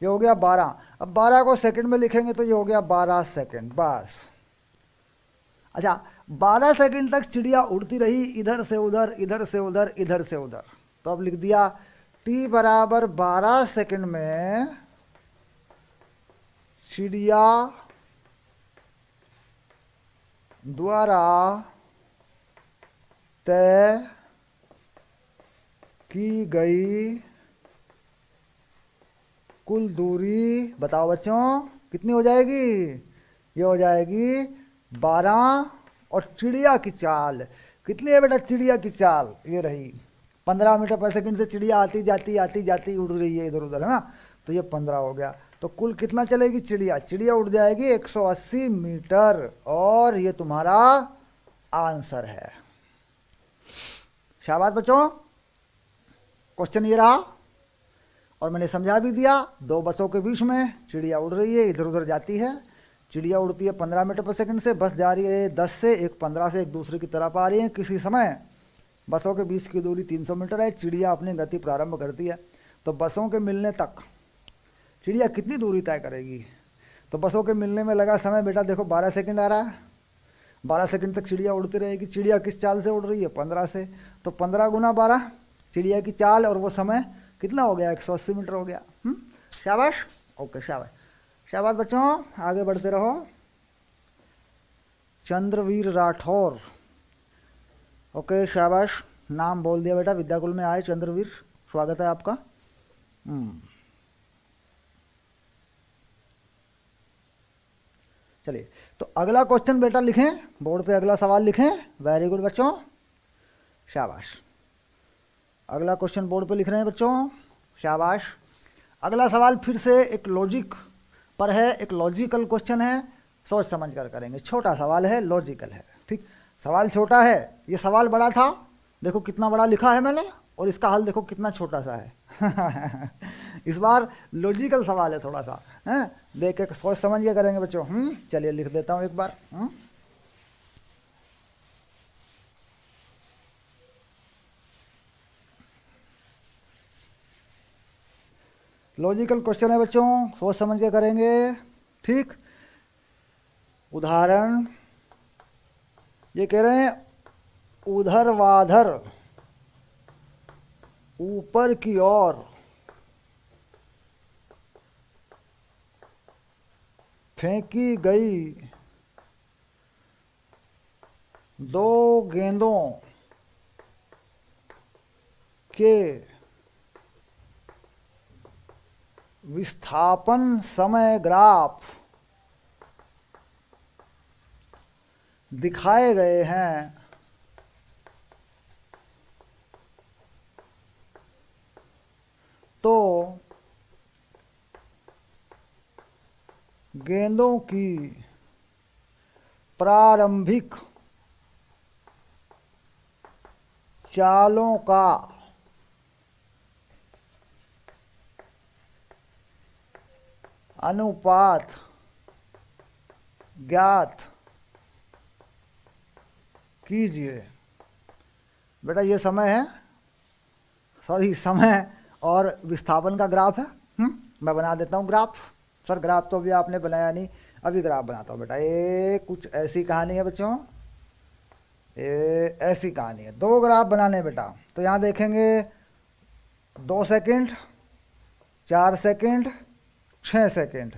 ये हो गया 12। अब 12 को सेकंड में लिखेंगे तो ये हो गया 12 सेकंड, बस। अच्छा, 12 सेकंड तक चिड़िया उड़ती रही, इधर से उधर, इधर से उधर, इधर से उधर। तो अब लिख दिया t बराबर 12 सेकंड में चिड़िया द्वारा तय की गई कुल दूरी बताओ बच्चों कितनी हो जाएगी? ये हो जाएगी 12, और चिड़िया की चाल कितनी है बेटा? चिड़िया की चाल ये रही 15 मीटर पर सेकंड से चिड़िया आती जाती उड़ रही है इधर उधर, है ना। तो ये 15 हो गया। तो कुल कितना चलेगी चिड़िया? चिड़िया उड़ जाएगी 180 मीटर, और ये तुम्हारा आंसर है। शाबाश बच्चों, क्वेश्चन ये रहा और मैंने समझा भी दिया। दो बसों के बीच में चिड़िया उड़ रही है, इधर उधर जाती है। चिड़िया उड़ती है 15 मीटर पर सेकंड से, बस जा रही है 10 से, एक 15 से एक दूसरे की तरफ आ रही है। किसी समय बसों के बीच की दूरी 300 मीटर है। चिड़िया अपनी गति प्रारंभ करती है। तो बसों के मिलने तक चिड़िया कितनी दूरी तय करेगी? तो बसों के मिलने में लगा समय बेटा देखो 12 सेकंड आ रहा है। 12 सेकंड तक चिड़िया उड़ती रहेगी। चिड़िया किस चाल से उड़ रही है? 15 से। तो 15 गुना 12 चिड़िया की चाल, और वो समय कितना हो गया? 180 मीटर हो गया। शाबाश, ओके शाबाश। शाबाश बच्चों, आगे बढ़ते रहो। चंद्रवीर राठौर, ओके शाबाश, नाम बोल दिया बेटा, विद्याकुल में आए चंद्रवीर, स्वागत है आपका। चलिए, तो अगला क्वेश्चन बेटा लिखें, बोर्ड पे अगला सवाल लिखें। वेरी गुड बच्चों, शाबाश। अगला क्वेश्चन बोर्ड पे लिख रहे हैं बच्चों, शाबाश। अगला सवाल फिर से एक लॉजिक पर है, एक लॉजिकल क्वेश्चन है, सोच समझ कर करेंगे। छोटा सवाल है, लॉजिकल है, ठीक। सवाल छोटा है, ये सवाल बड़ा था, देखो कितना बड़ा लिखा है मैंने, और इसका हल देखो कितना छोटा सा है। इस बार लॉजिकल सवाल है थोड़ा सा, हैं, देख के सोच समझ के करेंगे बच्चों। चलिए लिख देता हूँ एक बार। लॉजिकल क्वेश्चन है बच्चों, सोच समझ के करेंगे, ठीक। उदाहरण ये कह रहे हैं, ऊर्ध्वाधर ऊपर की ओर फेंकी गई दो गेंदों के विस्थापन समय ग्राफ दिखाए गए हैं। तो गेंदों की प्रारंभिक चालों का अनुपात ज्ञात कीजिए। बेटा ये समय है, सॉरी समय और विस्थापन का ग्राफ है। मैं बना देता हूँ ग्राफ। सर ग्राफ तो अभी आपने बनाया नहीं, अभी ग्राफ बनाता हूँ बेटा। ये कुछ ऐसी कहानी है बच्चों, ये ऐसी कहानी है। दो ग्राफ बनाने हैं बेटा। तो यहाँ देखेंगे 2 सेकंड, 4 सेकंड, 6 सेकंड,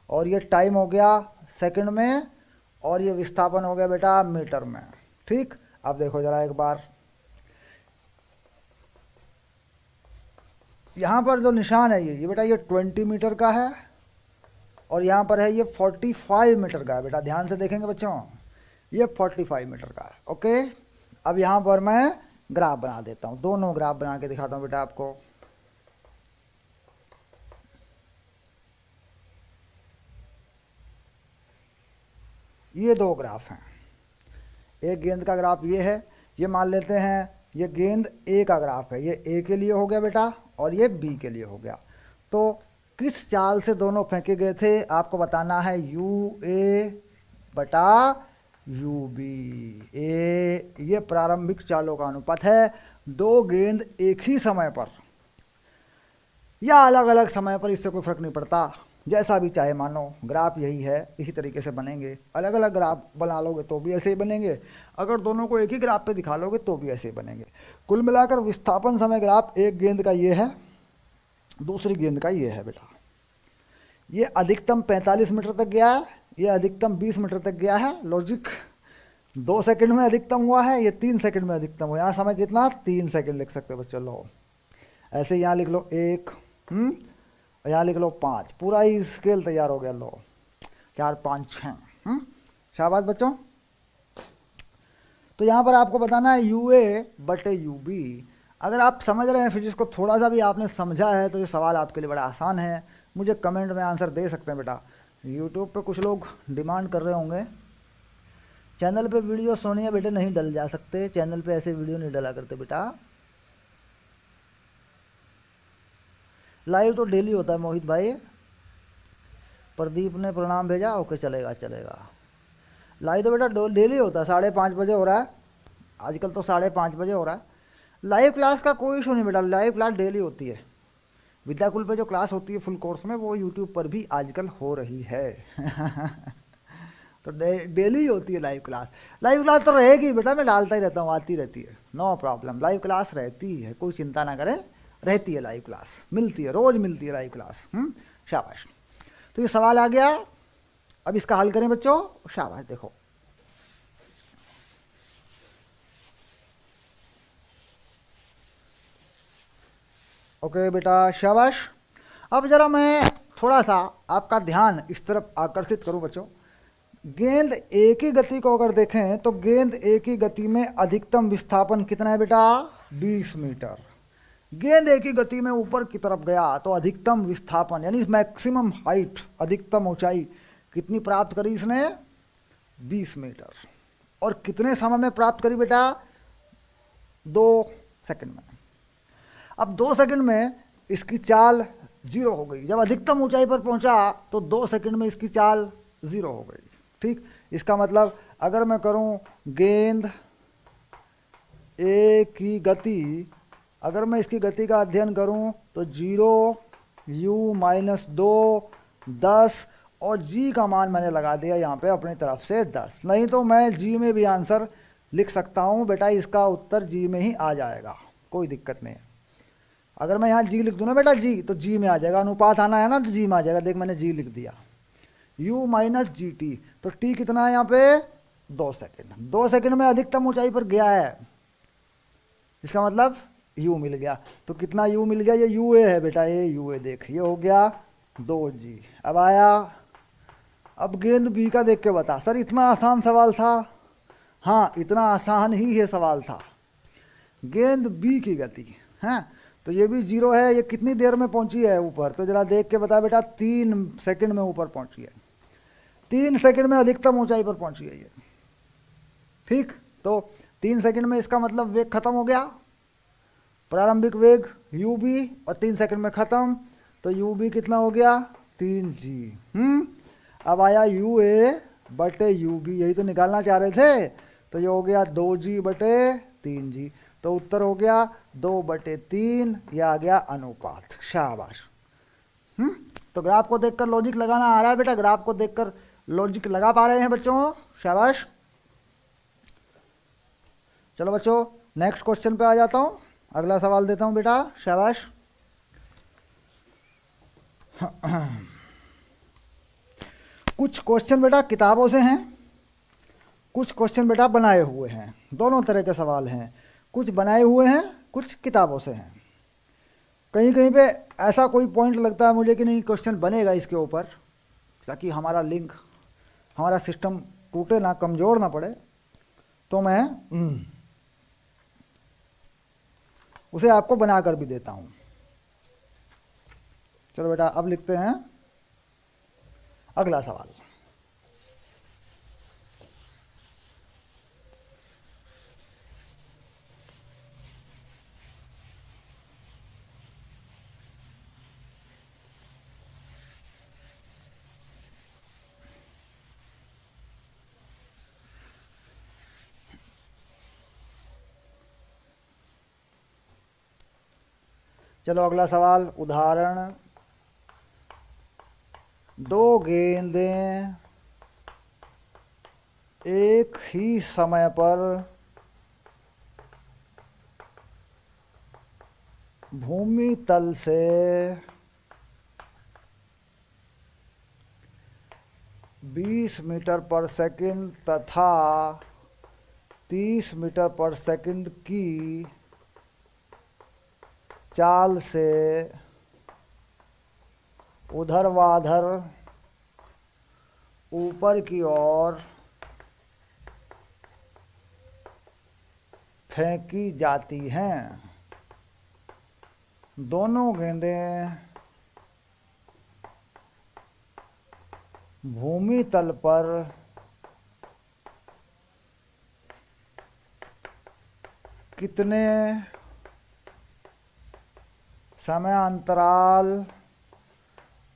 और ये टाइम हो गया सेकंड में, और ये विस्थापन हो गया बेटा मीटर में, ठीक। अब देखो जरा एक बार, यहाँ पर जो निशान है ये बेटा, ये 20 मीटर का है, और यहाँ पर है ये 45 मीटर का है बेटा। ध्यान से देखेंगे बच्चों, ये 45 मीटर का है, ओके। अब यहाँ पर मैं ग्राफ बना देता हूँ, दोनों ग्राफ बना के दिखाता हूँ बेटा आपको। ये दो ग्राफ हैं, एक गेंद का ग्राफ ये है, ये मान लेते हैं ये गेंद ए का ग्राफ है, ये ए के लिए हो गया बेटा, और ये बी के लिए हो गया। तो किस चाल से दोनों फेंके गए थे आपको बताना है, यू ए बटा यू बी। ए ये प्रारंभिक चालों का अनुपात है। दो गेंद एक ही समय पर या अलग अलग समय पर, इससे कोई फर्क नहीं पड़ता, जैसा भी चाहे मानो, ग्राफ यही है, इसी तरीके से बनेंगे। अलग अलग ग्राफ बना लोगे तो भी ऐसे ही बनेंगे, अगर दोनों को एक ही ग्राफ पे दिखा लोगे तो भी ऐसे ही बनेंगे। कुल मिलाकर विस्थापन समय ग्राफ एक गेंद का ये है, दूसरी गेंद का ये है बेटा। ये अधिकतम 45 मीटर तक गया है, ये अधिकतम 20 मीटर तक गया है। लॉजिक 2 सेकंड में अधिकतम हुआ है, ये 3 सेकंड में अधिकतम हुआ। यहाँ समय कितना, 3 सेकंड लिख सकते हो बच्चों। लो ऐसे यहाँ लिख लो 1, और यहाँ लिख लो 5, पूरा ही स्केल तैयार हो गया। लो 4 5 6, शाबाश बच्चों। तो यहाँ पर आपको बताना है UA बटे UB। अगर आप समझ रहे हैं फिजिक्स को, थोड़ा सा भी आपने समझा है, तो ये सवाल आपके लिए बड़ा आसान है। मुझे कमेंट में आंसर दे सकते हैं बेटा। यूट्यूब पे कुछ लोग डिमांड कर रहे होंगे, चैनल पे वीडियो सोनिया बेटे नहीं डल जा सकते, चैनल पे ऐसे वीडियो नहीं डला करते बेटा। लाइव तो डेली होता है मोहित भाई। प्रदीप ने प्रणाम भेजा, ओके चलेगा चलेगा। लाइव तो बेटा डेली होता है, 5:30 बजे हो रहा है आजकल, तो 5:30 बजे हो रहा है। लाइव क्लास का कोई इशू नहीं बेटा, लाइव क्लास डेली होती है। विद्याकुल पे जो क्लास होती है फुल कोर्स में, वो यूट्यूब पर भी आजकल हो रही है। तो डेली होती है लाइव क्लास। लाइव क्लास तो रहेगी बेटा, मैं डालता ही रहता हूँ, आती रहती है, नो प्रॉब्लम। लाइव क्लास रहती है, कोई चिंता ना करें, रहती है लाइव क्लास, मिलती है, रोज़ मिलती है लाइव क्लास। शाबाश। तो ये सवाल आ गया, अब इसका हल करें बच्चों। शाबाश, देखो ओके बेटा, शाबाश। अब जरा मैं थोड़ा सा आपका ध्यान इस तरफ आकर्षित करूं बच्चों। गेंद एक ही गति को अगर देखें तो गेंद एक ही गति में अधिकतम विस्थापन कितना है बेटा, 20 मीटर। गेंद एक ही गति में ऊपर की तरफ गया तो अधिकतम विस्थापन यानी मैक्सिमम हाइट, अधिकतम ऊंचाई कितनी प्राप्त करी इसने, 20 मीटर। और कितने समय में प्राप्त करी बेटा, 2 सेकंड में। अब 2 सेकंड में इसकी चाल 0 हो गई। जब अधिकतम ऊंचाई पर पहुंचा तो 2 सेकंड में इसकी चाल 0 हो गई। ठीक, इसका मतलब अगर मैं करूं गेंद ए की गति, अगर मैं इसकी गति का अध्ययन करूं तो 0, U-2, 10 और G का मान मैंने लगा दिया यहाँ पे अपनी तरफ से 10। नहीं तो मैं G में भी आंसर लिख सकता हूँ बेटा, इसका उत्तर G में ही आ जाएगा, कोई दिक्कत नहीं है। अगर मैं यहाँ G लिख दूँ ना बेटा, G तो G में आ जाएगा, अनुपात आना है ना तो G में आ जाएगा। देख मैंने G लिख दिया, U-GT, तो T कितना है यहाँ पे, 2 सेकंड। 2 सेकंड में अधिकतम ऊंचाई पर गया है, इसका मतलब U मिल गया। तो कितना U मिल गया, ये UA है बेटा, ये UA देख, ये हो गया 2G। अब आया, अब गेंद B का देख के बता। सर इतना आसान सवाल था? हाँ इतना आसान ही ये सवाल था। गेंद B की गति है, तो ये भी 0 है, ये कितनी देर में पहुंची है ऊपर, तो जरा देख के बता बेटा। 3 सेकंड में ऊपर पहुंची है, 3 सेकंड में अधिकतम ऊंचाई पर पहुंची है ये। ठीक, तो 3 सेकंड में इसका मतलब वेग खत्म हो गया, प्रारंभिक वेग UB, और 3 सेकंड में खत्म, तो UB कितना हो गया, 3G। अब आया UA बटे UB, यही तो निकालना चाह रहे थे, तो ये हो गया 2G बटे 3G। तो उत्तर हो गया 2/3, यह आ गया अनुपात। शाबाश। तो ग्राफ को देखकर लॉजिक लगाना आ रहा है बेटा, ग्राफ को देखकर लॉजिक लगा पा रहे हैं बच्चों, शाबाश। चलो बच्चों नेक्स्ट क्वेश्चन पे आ जाता हूं, अगला सवाल देता हूं बेटा, शाबाश। कुछ क्वेश्चन बेटा किताबों से हैं, कुछ क्वेश्चन बेटा बनाए हुए हैं, दोनों तरह के सवाल हैं। कुछ बनाए हुए हैं, कुछ किताबों से हैं। कहीं कहीं पे ऐसा कोई पॉइंट लगता है मुझे कि नहीं क्वेश्चन बनेगा इसके ऊपर, ताकि हमारा लिंक, हमारा सिस्टम टूटे ना, कमज़ोर ना पड़े, तो मैं उसे आपको बना कर भी देता हूँ। चलो बेटा अब लिखते हैं अगला सवाल। चलो अगला सवाल, उदाहरण दो गेंदें एक ही समय पर भूमि तल से 20 मीटर पर सेकंड तथा 30 मीटर पर सेकंड की चाल से ऊर्ध्वाधर ऊपर की ओर फेंकी जाती हैं। दोनों गेंदें भूमि तल पर कितने समयांतराल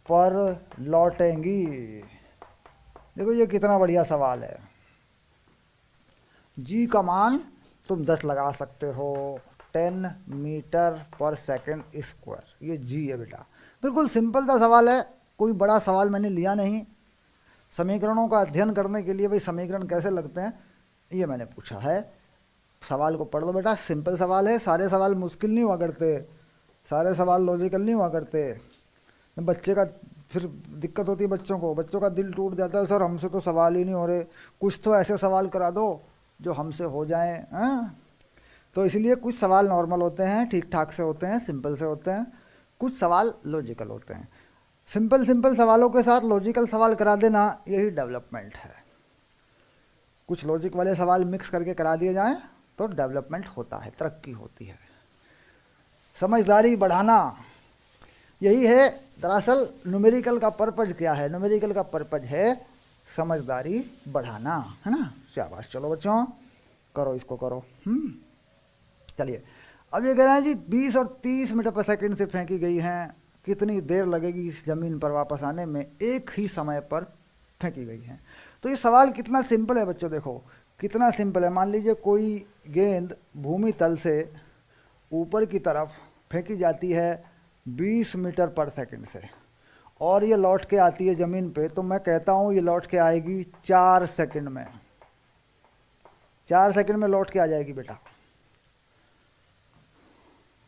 पर लौटेंगी? देखो ये कितना बढ़िया सवाल है। जी का मान तुम 10 लगा सकते हो, 10 मीटर पर सेकंड स्क्वायर, ये जी है बेटा। बिल्कुल सिंपल सा सवाल है, कोई बड़ा सवाल मैंने लिया नहीं। समीकरणों का अध्ययन करने के लिए भाई समीकरण कैसे लगते हैं ये मैंने पूछा है। सवाल को पढ़ लो बेटा, सिंपल सवाल है। सारे सवाल मुश्किल नहीं हुआ करते, सारे सवाल लॉजिकल नहीं हुआ करते। बच्चे का फिर दिक्कत होती है, बच्चों का दिल टूट जाता है, सर हमसे तो सवाल ही नहीं हो रहे, कुछ तो ऐसे सवाल करा दो जो हमसे हो जाएं। तो इसलिए कुछ सवाल नॉर्मल होते हैं, ठीक ठाक से होते हैं, सिंपल से होते हैं, कुछ सवाल लॉजिकल होते हैं। सिंपल सवालों के साथ लॉजिकल सवाल करा देना, यही डेवलपमेंट है। कुछ लॉजिक वाले सवाल मिक्स करके करा दिए जाएं तो डेवलपमेंट होता है, तरक्की होती है। समझदारी बढ़ाना, यही है दरअसल न्यूमेरिकल का पर्पज। क्या है न्यूमेरिकल का पर्पज? है समझदारी बढ़ाना, है ना। शाबाश, चलो बच्चों करो, इसको करो। चलिए अब ये कह रहे हैं जी 20 और 30 मीटर पर सेकंड से फेंकी गई हैं, कितनी देर लगेगी इस ज़मीन पर वापस आने में? एक ही समय पर फेंकी गई हैं। तो ये सवाल कितना सिंपल है बच्चों, देखो कितना सिंपल है। मान लीजिए कोई गेंद भूमि तल से ऊपर की तरफ फेंकी जाती है 20 मीटर पर सेकंड से, और ये लौट के आती है ज़मीन पे, तो मैं कहता हूँ ये लौट के आएगी 4 सेकंड में। 4 सेकंड में लौट के आ जाएगी बेटा।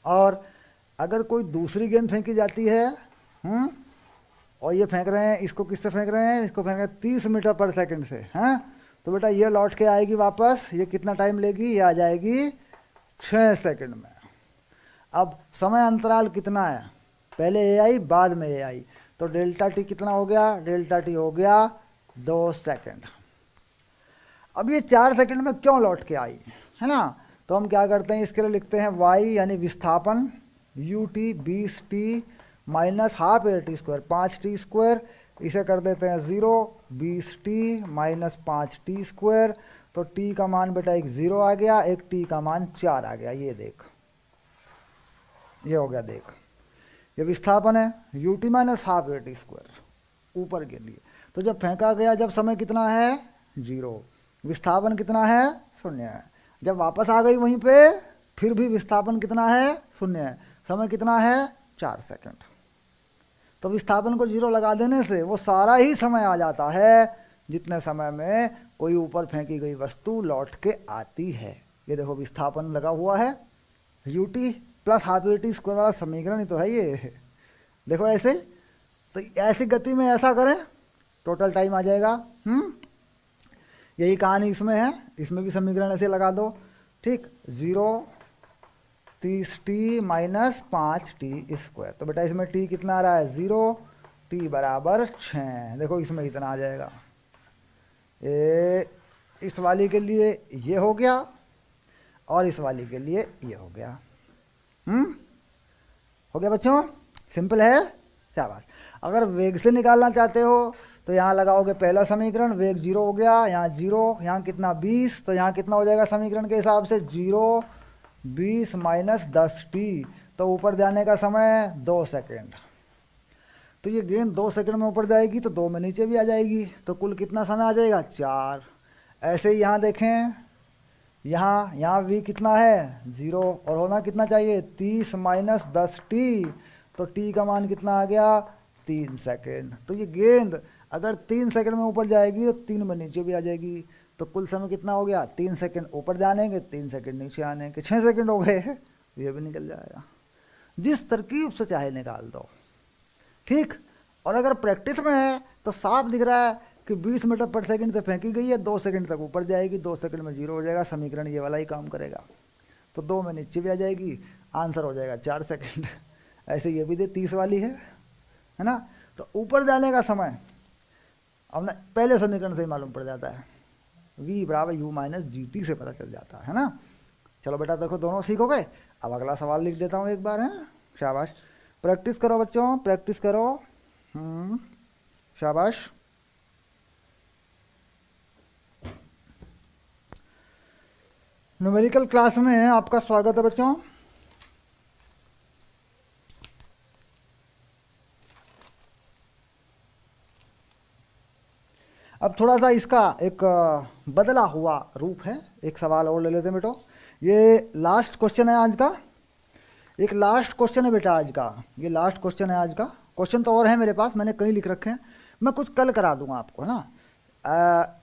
और अगर कोई दूसरी गेंद फेंकी जाती है और ये फेंक रहे हैं, इसको किससे फेंक रहे हैं? इसको फेंक रहे हैं 30 मीटर पर सेकंड से, हैं, तो बेटा ये लौट के आएगी वापस। ये कितना टाइम लेगी? ये आ जाएगी 6 सेकंड में। अब समय अंतराल कितना है? पहले ए आई बाद में ए आई, तो डेल्टा टी कितना हो गया? डेल्टा टी हो गया 2 सेकंड। अब ये 4 सेकंड में क्यों लौट के आई, है ना? तो हम क्या करते हैं, इसके लिए लिखते हैं वाई यानी विस्थापन, U T 20 T minus half A T square 5 T square, इसे कर देते हैं 0, 20 टी माइनस 5 टी स्क्वायर। तो टी का मान बेटा एक 0 आ गया, एक टी का मान 4 आ गया। ये देख, ये हो गया, देख ये विस्थापन है, U T minus half A T square ऊपर के लिए। तो जब फेंका गया, जब समय कितना है? 0, विस्थापन कितना है? 0 है। जब वापस आ गई वहीं पे, फिर भी विस्थापन कितना है? 0 है। समय कितना है? 4 सेकंड। तो विस्थापन को 0 लगा देने से वो सारा ही समय आ जाता है जितने समय में कोई ऊपर फेंकी गई वस्तु लौट के आती है। ये देखो विस्थापन लगा हुआ है, U T plus half A T square वाला समीकरण ही तो है ये। देखो ऐसे, तो ऐसी गति में ऐसा करें, टोटल टाइम आ जाएगा। यही कहानी इसमें है, इसमें भी समीकरण ऐसे लगा दो, ठीक। 0, 30 टी माइनस 5 टी स्क्वायर। तो बेटा इसमें टी कितना आ रहा है? 0, टी बराबर 6। देखो इसमें इतना आ जाएगा। इस वाली के लिए ये हो गया और इस वाली के लिए ये हो गया। हो गया बच्चों, सिंपल है। शाबाश। अगर वेग से निकालना चाहते हो तो यहाँ लगाओगे पहला समीकरण, वेग 0 हो गया, यहाँ 0, यहाँ कितना 20, तो यहाँ कितना हो जाएगा समीकरण के हिसाब से? 0, 20 माइनस 10 टी, तो ऊपर जाने का समय 2 सेकंड। तो ये गेंद 2 सेकंड में ऊपर जाएगी तो 2 में नीचे भी आ जाएगी, तो कुल कितना समय आ जाएगा? 4। ऐसे ही यहाँ देखें, यहाँ भी कितना है? 0, और होना कितना चाहिए? 30 माइनस 10 टी, तो टी का मान कितना आ गया? 3 सेकंड। तो ये गेंद अगर 3 सेकंड में ऊपर जाएगी तो 3 में नीचे भी आ जाएगी। तो कुल समय कितना हो गया? 3 सेकंड ऊपर जाने के, 3 सेकंड नीचे आने के, 6 सेकंड हो गए। ये भी निकल जाएगा। जिस तरकीब से चाहे निकाल दो, ठीक। और अगर प्रैक्टिस में है तो साफ दिख रहा है कि 20 मीटर पर सेकंड से फेंकी गई है, 2 सेकंड तक ऊपर जाएगी, 2 सेकंड में 0 हो जाएगा। समीकरण ये वाला ही काम करेगा। तो 2 में नीचे भी आ जाएगी, आंसर हो जाएगा 4 सेकंड। ऐसे ये भी दे 30 वाली है ना। तो ऊपर जाने का समय अब ना पहले समीकरण से ही मालूम पड़ जाता है, v बराबर u माइनस जी टी से पता चल जाता है ना। चलो बेटा देखो, दोनों सीखोगे। अब अगला सवाल लिख देता हूँ एक बार, है। शाबाश, प्रैक्टिस करो बच्चों, प्रैक्टिस करो। शाबाश। न्यूमेरिकल क्लास में आपका स्वागत है बच्चों। अब थोड़ा सा इसका एक बदला हुआ रूप है। एक सवाल और ले लेते हैं बेटो। ये लास्ट क्वेश्चन है आज का। एक लास्ट क्वेश्चन है बेटा आज का। ये लास्ट क्वेश्चन है आज का। क्वेश्चन तो और है मेरे पास, मैंने कहीं लिख रखे हैं। मैं कुछ कल करा दूंगा आपको, है ना।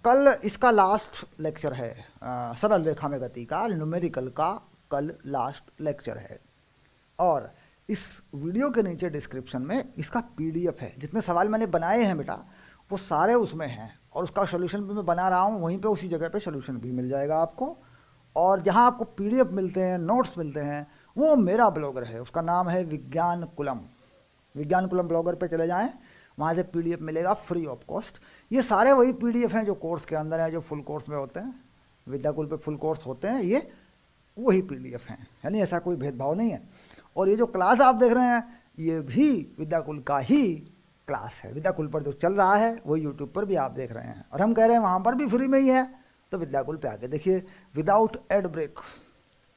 कल इसका लास्ट लेक्चर है। सरल रेखा में गति का न्यूमेरिकल का कल लास्ट लेक्चर है। और इस वीडियो के नीचे डिस्क्रिप्शन में इसका पीडीएफ है। जितने सवाल मैंने बनाए हैं बेटा वो सारे उसमें हैं। और उसका सोल्यूशन भी मैं बना रहा हूँ, वहीं पे उसी जगह पे सोल्यूशन भी मिल जाएगा आपको। और जहाँ आपको पीडीएफ मिलते हैं, नोट्स मिलते हैं, वो मेरा ब्लॉगर है। उसका नाम है विज्ञान कुलम। विज्ञान कुलम ब्लॉगर पे चले जाएं, वहाँ से पीडीएफ मिलेगा फ्री ऑफ कॉस्ट। ये सारे वही पीडीएफ हैं जो कोर्स के अंदर हैं, जो फुल कोर्स में होते हैं। विद्याकुल पे फुल कोर्स होते हैं, ये वही पीडीएफ हैं। यानी ऐसा कोई भेदभाव नहीं है। और ये जो क्लास आप देख रहे हैं ये भी विद्याकुल का ही क्लास है। विद्याकुल पर जो चल रहा है वो यूट्यूब पर भी आप देख रहे हैं। और हम कह रहे हैं वहाँ पर भी फ्री में ही है। तो विद्याकुल पे आके देखिए, विदाउट एड ब्रेक।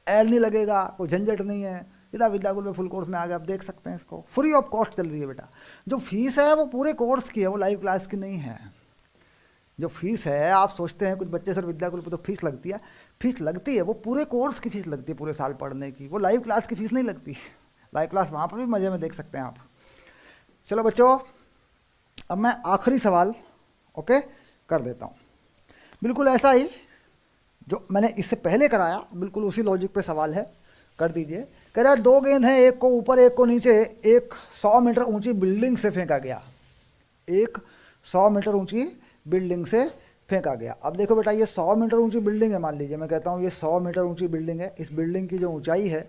एड नहीं लगेगा, कोई झंझट नहीं है। सीधा विद्याकुल में फुल कोर्स में आगे आप देख सकते हैं। इसको फ्री ऑफ कॉस्ट चल रही है बेटा। जो फीस है वो पूरे कोर्स की है, वो लाइव क्लास की नहीं है। जो फीस है, आप सोचते हैं कुछ बच्चे सर विद्याकुल पे तो फीस लगती है। फीस लगती है, वो पूरे कोर्स की फीस लगती है, पूरे साल पढ़ने की। वो लाइव क्लास की फीस नहीं लगती। लाइव क्लास वहाँ पर भी मज़े में देख सकते हैं आप। चलो बच्चों, अब मैं आखिरी सवाल ओके कर देता हूँ। बिल्कुल ऐसा ही जो मैंने इससे पहले कराया, बिल्कुल उसी लॉजिक पे सवाल है, कर दीजिए। कह रहा है 2 गेंद हैं, एक को ऊपर एक को नीचे, एक 100 मीटर ऊंची बिल्डिंग से फेंका गया। एक 100 मीटर ऊंची बिल्डिंग से फेंका गया। अब देखो बेटा, ये 100 मीटर ऊंची बिल्डिंग है। मान लीजिए मैं कहता हूँ ये 100 मीटर ऊंची बिल्डिंग है। इस बिल्डिंग की जो ऊंचाई है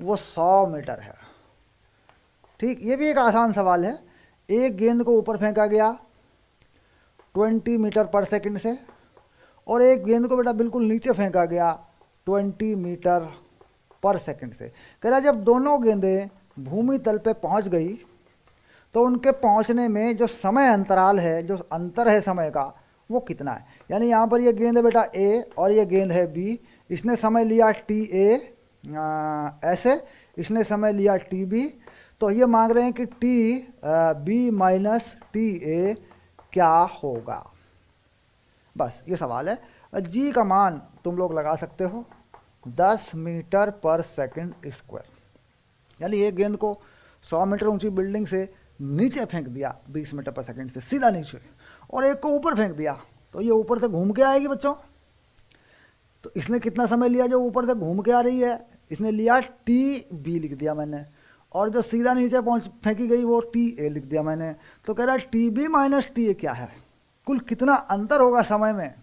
वो 100 मीटर है, ठीक। ये भी एक आसान सवाल है। एक गेंद को ऊपर फेंका गया 20 मीटर पर सेकंड से, और एक गेंद को बेटा बिल्कुल नीचे फेंका गया 20 मीटर पर सेकंड से। कह रहा जब दोनों गेंदें भूमि तल पे पहुंच गई तो उनके पहुंचने में जो समय अंतराल है, जो अंतर है समय का, वो कितना है। यानी यहाँ पर ये गेंद है बेटा ए और ये गेंद है बी। इसने समय लिया टी ए ऐसे, इसने समय लिया टी बी। तो ये मांग रहे हैं कि T B minus T A क्या होगा। बस ये सवाल है। जी का मान तुम लोग लगा सकते हो 10 मीटर पर सेकंड स्क्वायर। यानी एक गेंद को 100 मीटर ऊंची बिल्डिंग से नीचे फेंक दिया 20 मीटर पर सेकंड से, सीधा नीचे, और एक को ऊपर फेंक दिया तो ये ऊपर से घूम के आएगी बच्चों। तो इसने कितना समय लिया जो ऊपर से घूम के आ रही है? इसने लिया टी बी लिख दिया मैंने, और जो सीधा नीचे पहुंच फेंकी गई वो टी ए लिख दिया मैंने। तो कह रहा है T B minus T A क्या है, कुल कितना अंतर होगा समय में।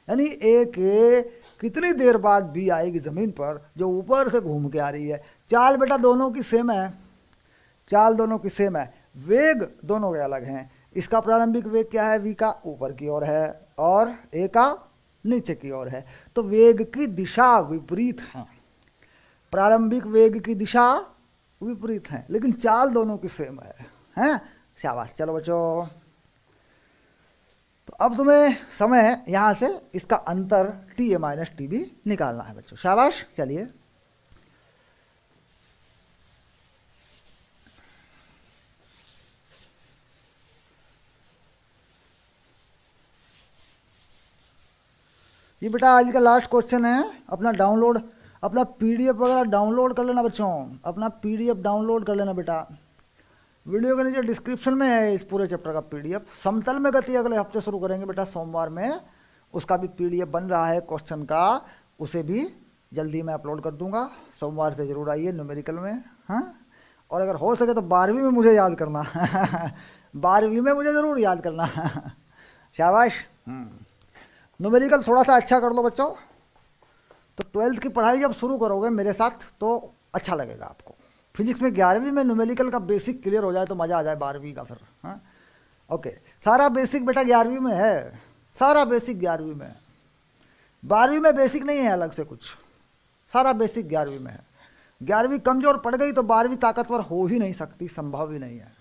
यानी ए के कितनी देर बाद बी आएगी ज़मीन पर जो ऊपर से घूम के आ रही है। चाल बेटा दोनों की सेम है, चाल दोनों की सेम है, वेग दोनों के अलग हैं। इसका प्रारंभिक वेग क्या है? वी का ऊपर की ओर है और ए का नीचे की ओर है। तो वेग की दिशा विपरीत है, प्रारंभिक वेग की दिशा विपरीत है, लेकिन चाल दोनों की सेम है, हैं? शाबाश। चलो बच्चों, तो अब तुम्हें समय यहाँ से इसका अंतर T A minus T B निकालना है बच्चों। शाबाश। चलिए ये बेटा आज का लास्ट क्वेश्चन है। अपना डाउनलोड, अपना पीडीएफ वगैरह डाउनलोड कर लेना बच्चों। अपना पीडीएफ डाउनलोड कर लेना बेटा। वीडियो के नीचे डिस्क्रिप्शन में है इस पूरे चैप्टर का पीडीएफ। समतल में गति अगले हफ्ते शुरू करेंगे बेटा, सोमवार में। उसका भी पीडीएफ बन रहा है क्वेश्चन का, उसे भी जल्दी मैं अपलोड कर दूंगा। सोमवार से ज़रूर आइए न्यूमेरिकल में, हाँ। और अगर हो सके तो 12वीं में मुझे याद करना 12वीं में मुझे ज़रूर याद करना शाबाश। न्यूमेरिकल थोड़ा सा अच्छा कर लो बच्चों, तो 12th की पढ़ाई जब शुरू करोगे मेरे साथ तो अच्छा लगेगा आपको। फिजिक्स में 11वीं में न्यूमेरिकल का बेसिक क्लियर हो जाए तो मज़ा आ जाए 12वीं का फिर, हाँ। ओके, सारा बेसिक बेटा 11वीं में है, सारा बेसिक 11वीं में है। 12वीं में बेसिक नहीं है अलग से कुछ, सारा बेसिक 11वीं में है। 11वीं कमज़ोर पड़ गई तो 12वीं ताकतवर हो ही नहीं सकती, संभव ही नहीं है।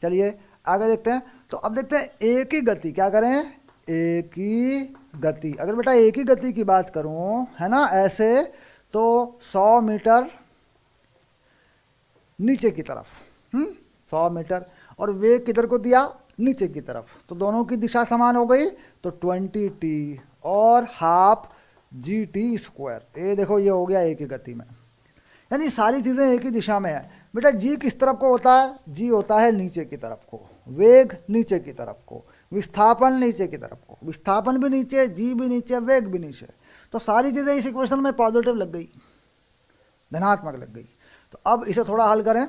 चलिए आगे देखते हैं। तो अब देखते हैं एक ही गति, क्या करें, एक ही गति। अगर बेटा एक ही गति की बात करूं, है ना, ऐसे तो 100 मीटर नीचे की तरफ, 100 मीटर, और वेग किधर को दिया, नीचे की तरफ, तो दोनों की दिशा समान हो गई, तो 20t और हाफ GT²। ये देखो ये हो गया एक ही गति में, यानी सारी चीज़ें एक ही दिशा में है। बेटा जी किस तरफ को होता है, जी होता है नीचे की तरफ को, वेग नीचे की तरफ को, विस्थापन नीचे की तरफ को, विस्थापन भी नीचे, जी भी नीचे, वेग भी नीचे। तो सारी चीज़ें इस इक्वेशन में पॉजिटिव लग गई, धनात्मक लग गई। तो अब इसे थोड़ा हल करें।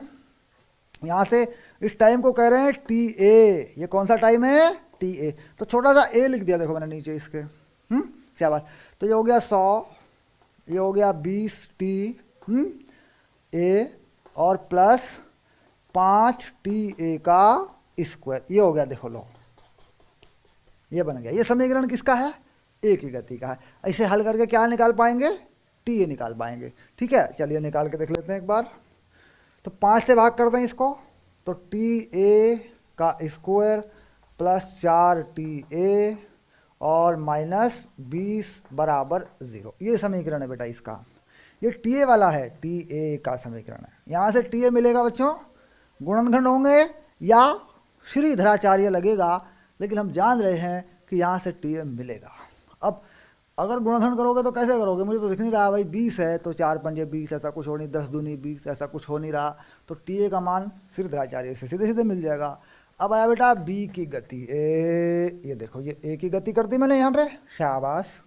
यहाँ से इस टाइम को कह रहे हैं टी ए, ये कौन सा टाइम है, टी ए। तो छोटा सा ए लिख दिया देखो मैंने नीचे इसके, क्या बात। तो ये हो गया 100, ये हो गया 20t ए और प्लस 5ta का स्क्वायर, ये हो गया। देखो लो ये बन गया। ये समीकरण किसका है, एक ही गति का है। ऐसे हल करके क्या निकाल पाएंगे, टी ए निकाल पाएंगे। ठीक है, चलिए निकाल के देख लेते हैं एक बार। तो 5 से भाग कर दें इसको, तो टी ए का स्क्वायर प्लस 4ta और माइनस 20 बराबर 0। ये समीकरण है बेटा इसका, ये टी ए वाला है, टी ए का समीकरण है। यहाँ से टी ए मिलेगा बच्चों, गुणनखंड होंगे या श्रीधराचार्य लगेगा, लेकिन हम जान रहे हैं कि यहाँ से टी ए मिलेगा। अब अगर गुणनखंड करोगे तो कैसे करोगे, मुझे तो दिख नहीं रहा भाई। 20 है तो 4 पंजे 20, ऐसा कुछ हो नहीं, 10 दूनी 20, ऐसा कुछ हो नहीं रहा। तो टी ए का मान श्रीधराचार्य से सीधे सीधे मिल जाएगा। अब आया बेटा बी की गति, ये देखो ये ए की गति कर दी मैंने यहाँ पे, शाबाश,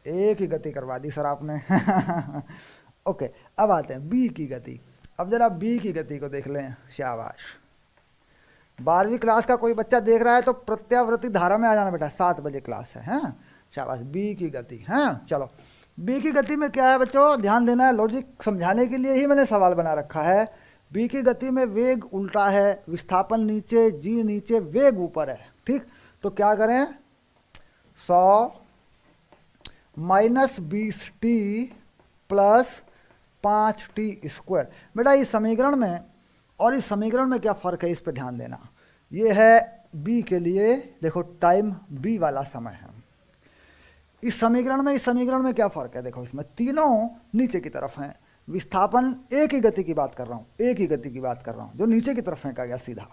एक ही गति करवा दी सर आपने ओके, अब आते हैं बी की गति। अब जरा बी की गति को देख लें, शाबाश। 12वीं क्लास का कोई बच्चा देख रहा है तो प्रत्यावर्ती धारा में आ जाना बेटा, 7 बजे क्लास है, हैं, शाबाश। बी की गति, हैं, चलो। बी की गति में क्या है बच्चों, ध्यान देना है, लॉजिक समझाने के लिए ही मैंने सवाल बना रखा है। बी की गति में वेग उल्टा है, विस्थापन नीचे, जी नीचे, वेग ऊपर है। ठीक, तो क्या करें, 100 माइनस 20t प्लस 5t²। बेटा इस समीकरण में और इस समीकरण में क्या फ़र्क है, इस पर ध्यान देना। ये है बी के लिए, देखो टाइम बी वाला समय है। इस समीकरण में, इस समीकरण में क्या फ़र्क है, देखो इसमें तीनों नीचे की तरफ हैं। विस्थापन एक ही गति की बात कर रहा हूँ, एक ही गति की बात कर रहा हूँ, जो नीचे की तरफ फेंका गया सीधा।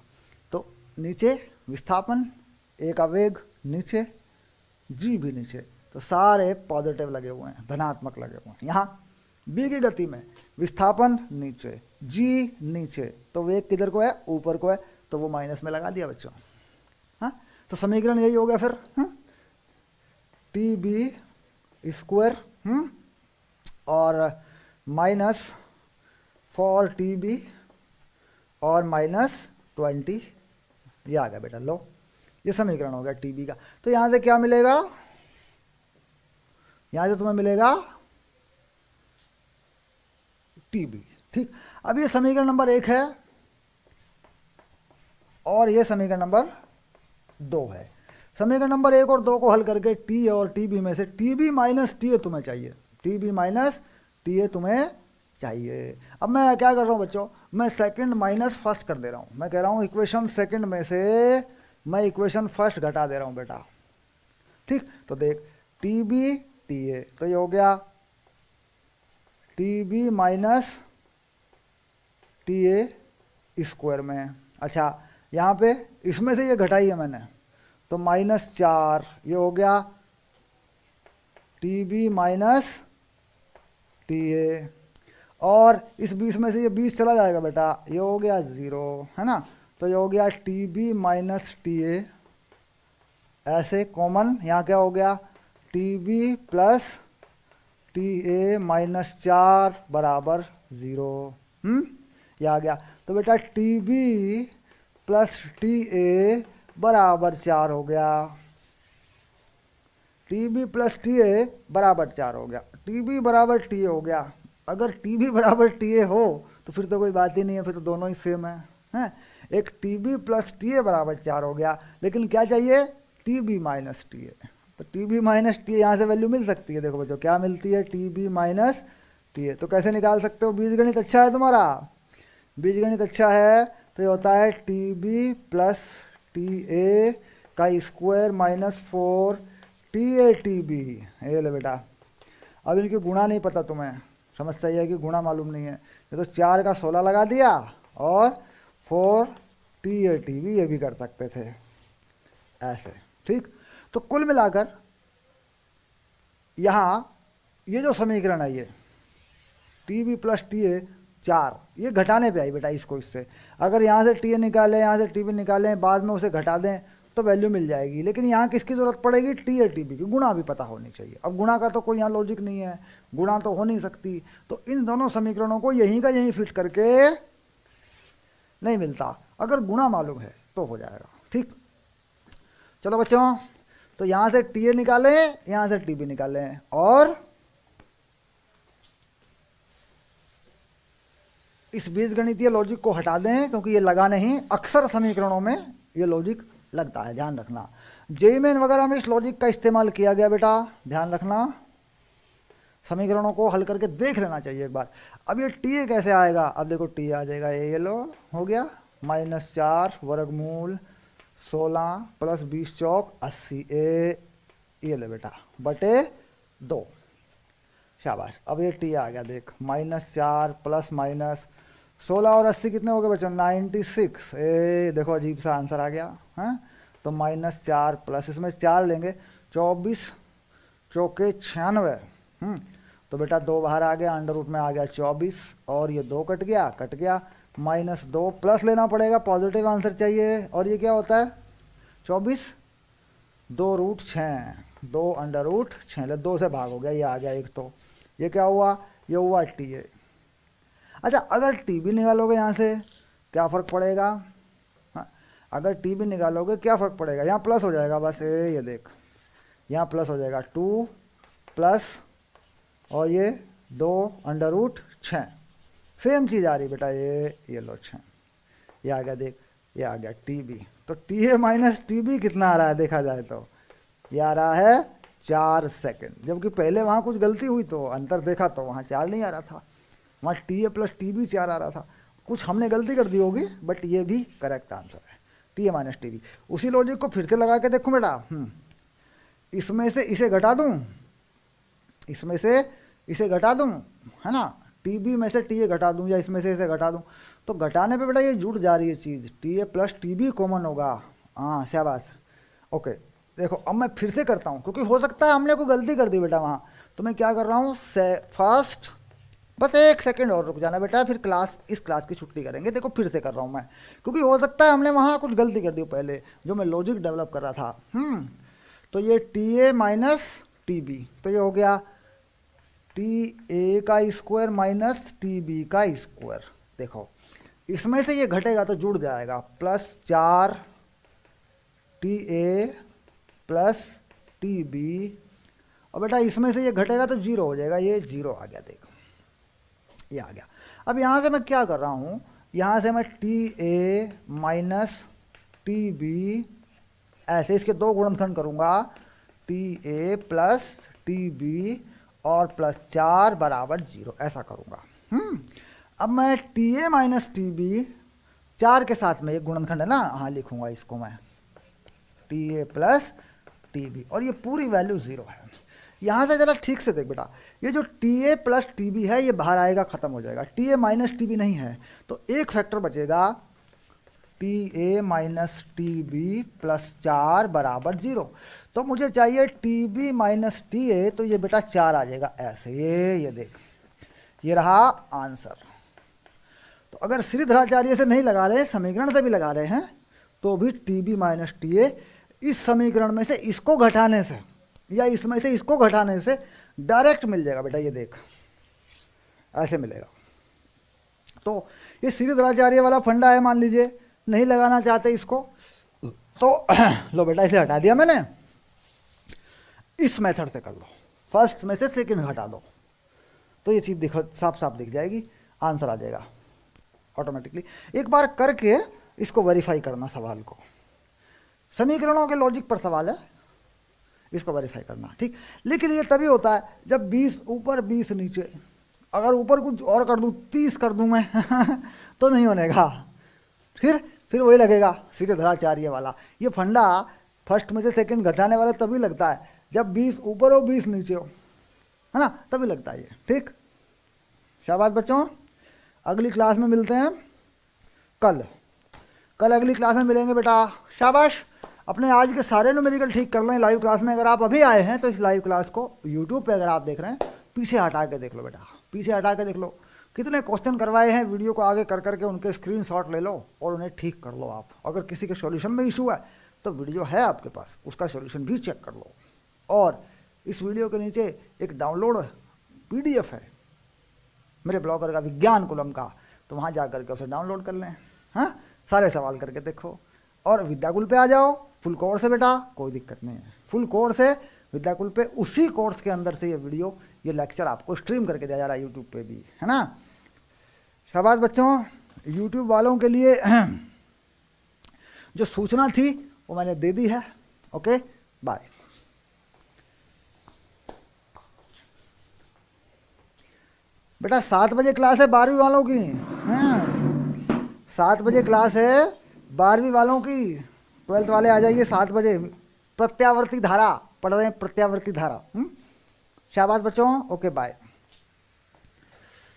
तो नीचे विस्थापन, ए का वेग नीचे, जी भी नीचे, तो सारे पॉजिटिव लगे हुए हैं, धनात्मक लगे हुए हैं। यहाँ बी की गति में विस्थापन नीचे, जी नीचे, तो वेग किधर को है, ऊपर को है, तो वो माइनस में लगा दिया बच्चों। हाँ, तो समीकरण यही हो गया फिर, TB² और माइनस 4TB और माइनस 20, ये आ गया बेटा। लो ये समीकरण हो गया TB का। तो यहाँ से क्या मिलेगा, यहाँ से तुम्हें मिलेगा TB। ठीक, अब ये समीकरण नंबर 1 है और ये समीकरण नंबर 2 है। समीकरण नंबर 1 और 2 को हल करके टी और टीबी में से टीबी माइनस टी ए तुम्हें चाहिए, टीबी माइनस टी ए तुम्हें चाहिए। अब मैं क्या कर रहा हूँ बच्चों, मैं सेकंड माइनस फर्स्ट कर दे रहा हूँ। मैं कह रहा हूँ इक्वेशन सेकंड में से मैं इक्वेशन फर्स्ट घटा दे रहा हूँ बेटा। ठीक, तो देख टीबी टी ए, तो ये हो गया टीबी माइनस टी ए² में। अच्छा, यहाँ पे इसमें से ये घटाई है मैंने, तो -4, ये हो गया TB माइनस TA। और इस 20 में से ये 20 चला जाएगा बेटा, ये हो गया 0, है ना। तो ये हो गया T B minus T A, ऐसे कॉमन यहाँ क्या हो गया, T B plus T A minus 4 बराबर 0। ये आ गया। तो बेटा T B plus T A बराबर 4 हो गया, T B plus T A बराबर 4 हो गया, टी बी बराबर टी ए हो गया। अगर टी बी बराबर टी ए हो तो फिर तो कोई बात ही नहीं है, फिर तो दोनों ही सेम है, हैं। एक T B plus T A बराबर 4 हो गया, लेकिन क्या चाहिए, T B minus T A. तो T B minus T A यहाँ से वैल्यू मिल सकती है, देखो बच्चों क्या मिलती है, T B minus T A. तो कैसे निकाल सकते हो, बीजगणित अच्छा है तुम्हारा, बीजगणित अच्छा है तो ये होता है T B plus T A का square minus 4 T A T B. ये ले बेटा, अब इनकी गुणा नहीं पता तुम्हें, समस्या ये है कि गुणा मालूम नहीं है। ये तो 4 का 16 लगा दिया और 4 टी ए टी बी, ये भी कर सकते थे ऐसे, ठीक। तो कुल मिलाकर यहाँ ये जो समीकरण है, ये T B plus T A 4, ये घटाने पे आई बेटा इसको इससे। अगर यहाँ से टी ए निकालें, यहाँ से टी बी निकालें, बाद में उसे घटा दें तो वैल्यू मिल जाएगी। लेकिन यहाँ किसकी ज़रूरत पड़ेगी, टी ए टी बी की, गुणा भी पता होनी चाहिए। अब गुणा का तो कोई यहाँ लॉजिक नहीं है, गुणा तो हो नहीं सकती, तो इन दोनों समीकरणों को यहीं का यहीं फिट करके नहीं मिलता, अगर गुणा मालूम है तो हो जाएगा, ठीक। चलो बच्चों, तो यहाँ से टी ए निकालें, यहाँ से टी बी निकालें, और इस बीजगणितीय लॉजिक को हटा दें, क्योंकि ये लगा नहीं। अक्सर समीकरणों में ये लॉजिक लगता है, ध्यान रखना। जेईई मेन वगैरह में इस लॉजिक का इस्तेमाल किया गया बेटा, ध्यान रखना। समीकरणों को हल करके देख लेना चाहिए एक बार। अब ये टी ए कैसे आएगा, अब देखो टी आ जाएगा, ये लो हो गया -4 वर्गमूल 16 प्लस 20 चौक 80 ए, ये ले बेटा बटे 2, शाबाश। अब ये टी आ गया, देख -4 प्लस माइनस 16 और 80 कितने हो गए बच्चों, 96। ए देखो अजीब सा आंसर आ गया, हैं। तो -4 प्लस इसमें 4 लेंगे, 24 चौके 96। तो बेटा 2 बाहर आ गया, अंडर रूट में आ गया 24, और ये 2 कट गया -2 प्लस लेना पड़ेगा, पॉजिटिव आंसर चाहिए। और ये क्या होता है 24 2 रूट 6, 2 अंडर रूट 6, ले 2 से भाग हो गया, ये आ गया एक। तो ये क्या हुआ, ये हुआ टी ए। अच्छा, अगर टी बी निकालोगे यहाँ से क्या फ़र्क पड़ेगा, हाँ, अगर टी बी निकालोगे क्या फ़र्क पड़ेगा, यहाँ प्लस हो जाएगा बस, ये देख यहाँ प्लस हो जाएगा 2 प्लस और ये 2 अंडर रूट 6, सेम चीज़ आ रही बेटा, ये लो 6, ये आ गया, देख ये आ गया टी बी। तो T A minus T B कितना आ रहा है देखा जाए तो, ये आ रहा है 4 सेकेंड, जबकि पहले वहाँ कुछ गलती हुई तो अंतर देखा तो वहाँ 4 नहीं आ रहा था, वहाँ T A plus T B 4 आ रहा था। कुछ हमने गलती कर दी होगी, बट ये भी करेक्ट आंसर है, T A minus T B. उसी लॉजिक को फिर से लगा के देखो बेटा, इसमें से इसे घटा दूँ, इसमें से इसे घटा दूँ, है ना, टी बी में से टी ए घटा दूँ, या इसमें से इसे घटा दूँ, तो घटाने पे बेटा ये जुड़ जा रही है चीज़, T A plus T B common होगा। हाँ शाबाश, ओके। देखो अब मैं फिर से करता हूँ, क्योंकि हो सकता है हमने कोई गलती कर दी बेटा वहाँ। तो मैं क्या कर रहा हूँ, फर्स्ट बस 1 सेकंड और रुक जाना बेटा, फिर इस क्लास की छुट्टी करेंगे। देखो फिर से कर रहा हूँ मैं, क्योंकि हो सकता है हमने वहाँ कुछ गलती कर दी पहले, जो मैं लॉजिक डेवलप कर रहा था। तो ये T A minus T B, तो ये हो गया टी ए का स्क्वायर माइनस टी बी का स्क्वायर। देखो इसमें से ये घटेगा तो जुड़ जाएगा, +4 T A plus T B, और बेटा इसमें से ये घटेगा तो 0 हो जाएगा, ये 0 आ गया, देखो ये आ गया। अब यहाँ से मैं क्या कर रहा हूँ, यहाँ से मैं T A minus T B, ऐसे इसके 2 गुणनखंड करूँगा, T A plus T B और +4 बराबर 0, ऐसा करूँगा। अब मैं T A minus T B 4 के साथ में एक गुणनखंड है ना, हाँ लिखूँगा इसको मैं, T A plus T B, और ये पूरी वैल्यू 0 है। यहाँ से ज़रा ठीक से देख बेटा, ये जो T A plus T B है ये बाहर आएगा, ख़त्म हो जाएगा, T A minus T B नहीं है, तो एक फैक्टर बचेगा, T A minus T B +4 बराबर 0। तो मुझे चाहिए T B minus T A, तो ये बेटा 4 आ जाएगा ऐसे, ये देख ये रहा आंसर। तो अगर श्रीधराचार्य से नहीं लगा रहे, समीकरण से भी लगा रहे हैं, तो भी TB माइनस TA इस समीकरण में से इसको घटाने से या इसमें से इसको घटाने से डायरेक्ट मिल जाएगा बेटा। ये देख ऐसे मिलेगा। तो ये श्रीधराचार्य वाला फंडा है, मान लीजिए नहीं लगाना चाहते इसको, तो लो बेटा इसे हटा दिया मैंने। इस मेथड से कर लो, फर्स्ट में से सेकंड घटा दो, तो ये चीज़ दिखो साफ साफ दिख जाएगी, आंसर आ जाएगा ऑटोमेटिकली। एक बार करके इसको वेरीफाई करना सवाल को, समीकरणों के लॉजिक पर सवाल है, इसको वेरीफाई करना, ठीक। लेकिन ये तभी होता है जब 20 ऊपर 20 नीचे। अगर ऊपर कुछ और कर दूँ, 30 कर दूँ मैं तो नहीं होनेगा, फिर वही लगेगा श्रीधराचार्य वाला। ये फंडा फर्स्ट में से सेकंड घटाने वाला तभी लगता है जब 20 ऊपर हो 20 नीचे हो, है ना, तभी लगता है ये, ठीक। शाबाश बच्चों, अगली क्लास में मिलते हैं कल अगली क्लास में मिलेंगे बेटा। शाबाश। अपने आज के सारे न्यूमेरिकल ठीक कर लें लाइव क्लास में। अगर आप अभी आए हैं तो इस लाइव क्लास को यूट्यूब पे अगर आप देख रहे हैं, पीछे हटा के देख लो बेटा, पीछे हटा के देख लो कितने क्वेश्चन करवाए हैं। वीडियो को आगे कर करके उनके स्क्रीनशॉट ले लो और उन्हें ठीक कर लो आप। अगर किसी के सॉल्यूशन में इशू है तो वीडियो है आपके पास, उसका सॉल्यूशन भी चेक कर लो। और इस वीडियो के नीचे एक डाउनलोड PDF है मेरे ब्लॉगर का, विज्ञान कुलम का, तो वहाँ जा करके उसे डाउनलोड कर लें। हाँ, सारे सवाल करके देखो। और विद्याकुल पे आ जाओ, फुल कोर्स है बेटा, कोई दिक्कत नहीं है, फुल कोर्स है विद्याकुल पे। उसी कोर्स के अंदर से ये वीडियो, ये लेक्चर आपको स्ट्रीम करके दिया जा रहा है यूट्यूब पे भी, है ना। शाबाश बच्चों, यूट्यूब वालों के लिए जो सूचना थी वो मैंने दे दी है। Okay, bye. बेटा 7 बजे क्लास है 12वीं वालों की, हाँ 7 बजे क्लास है 12वीं वालों की। 12th वाले आ जाइए 7 बजे। प्रत्यावर्ती धारा पढ़ रहे हैं, प्रत्यावर्ती धारा। शाबाश बच्चों, ओके बाय।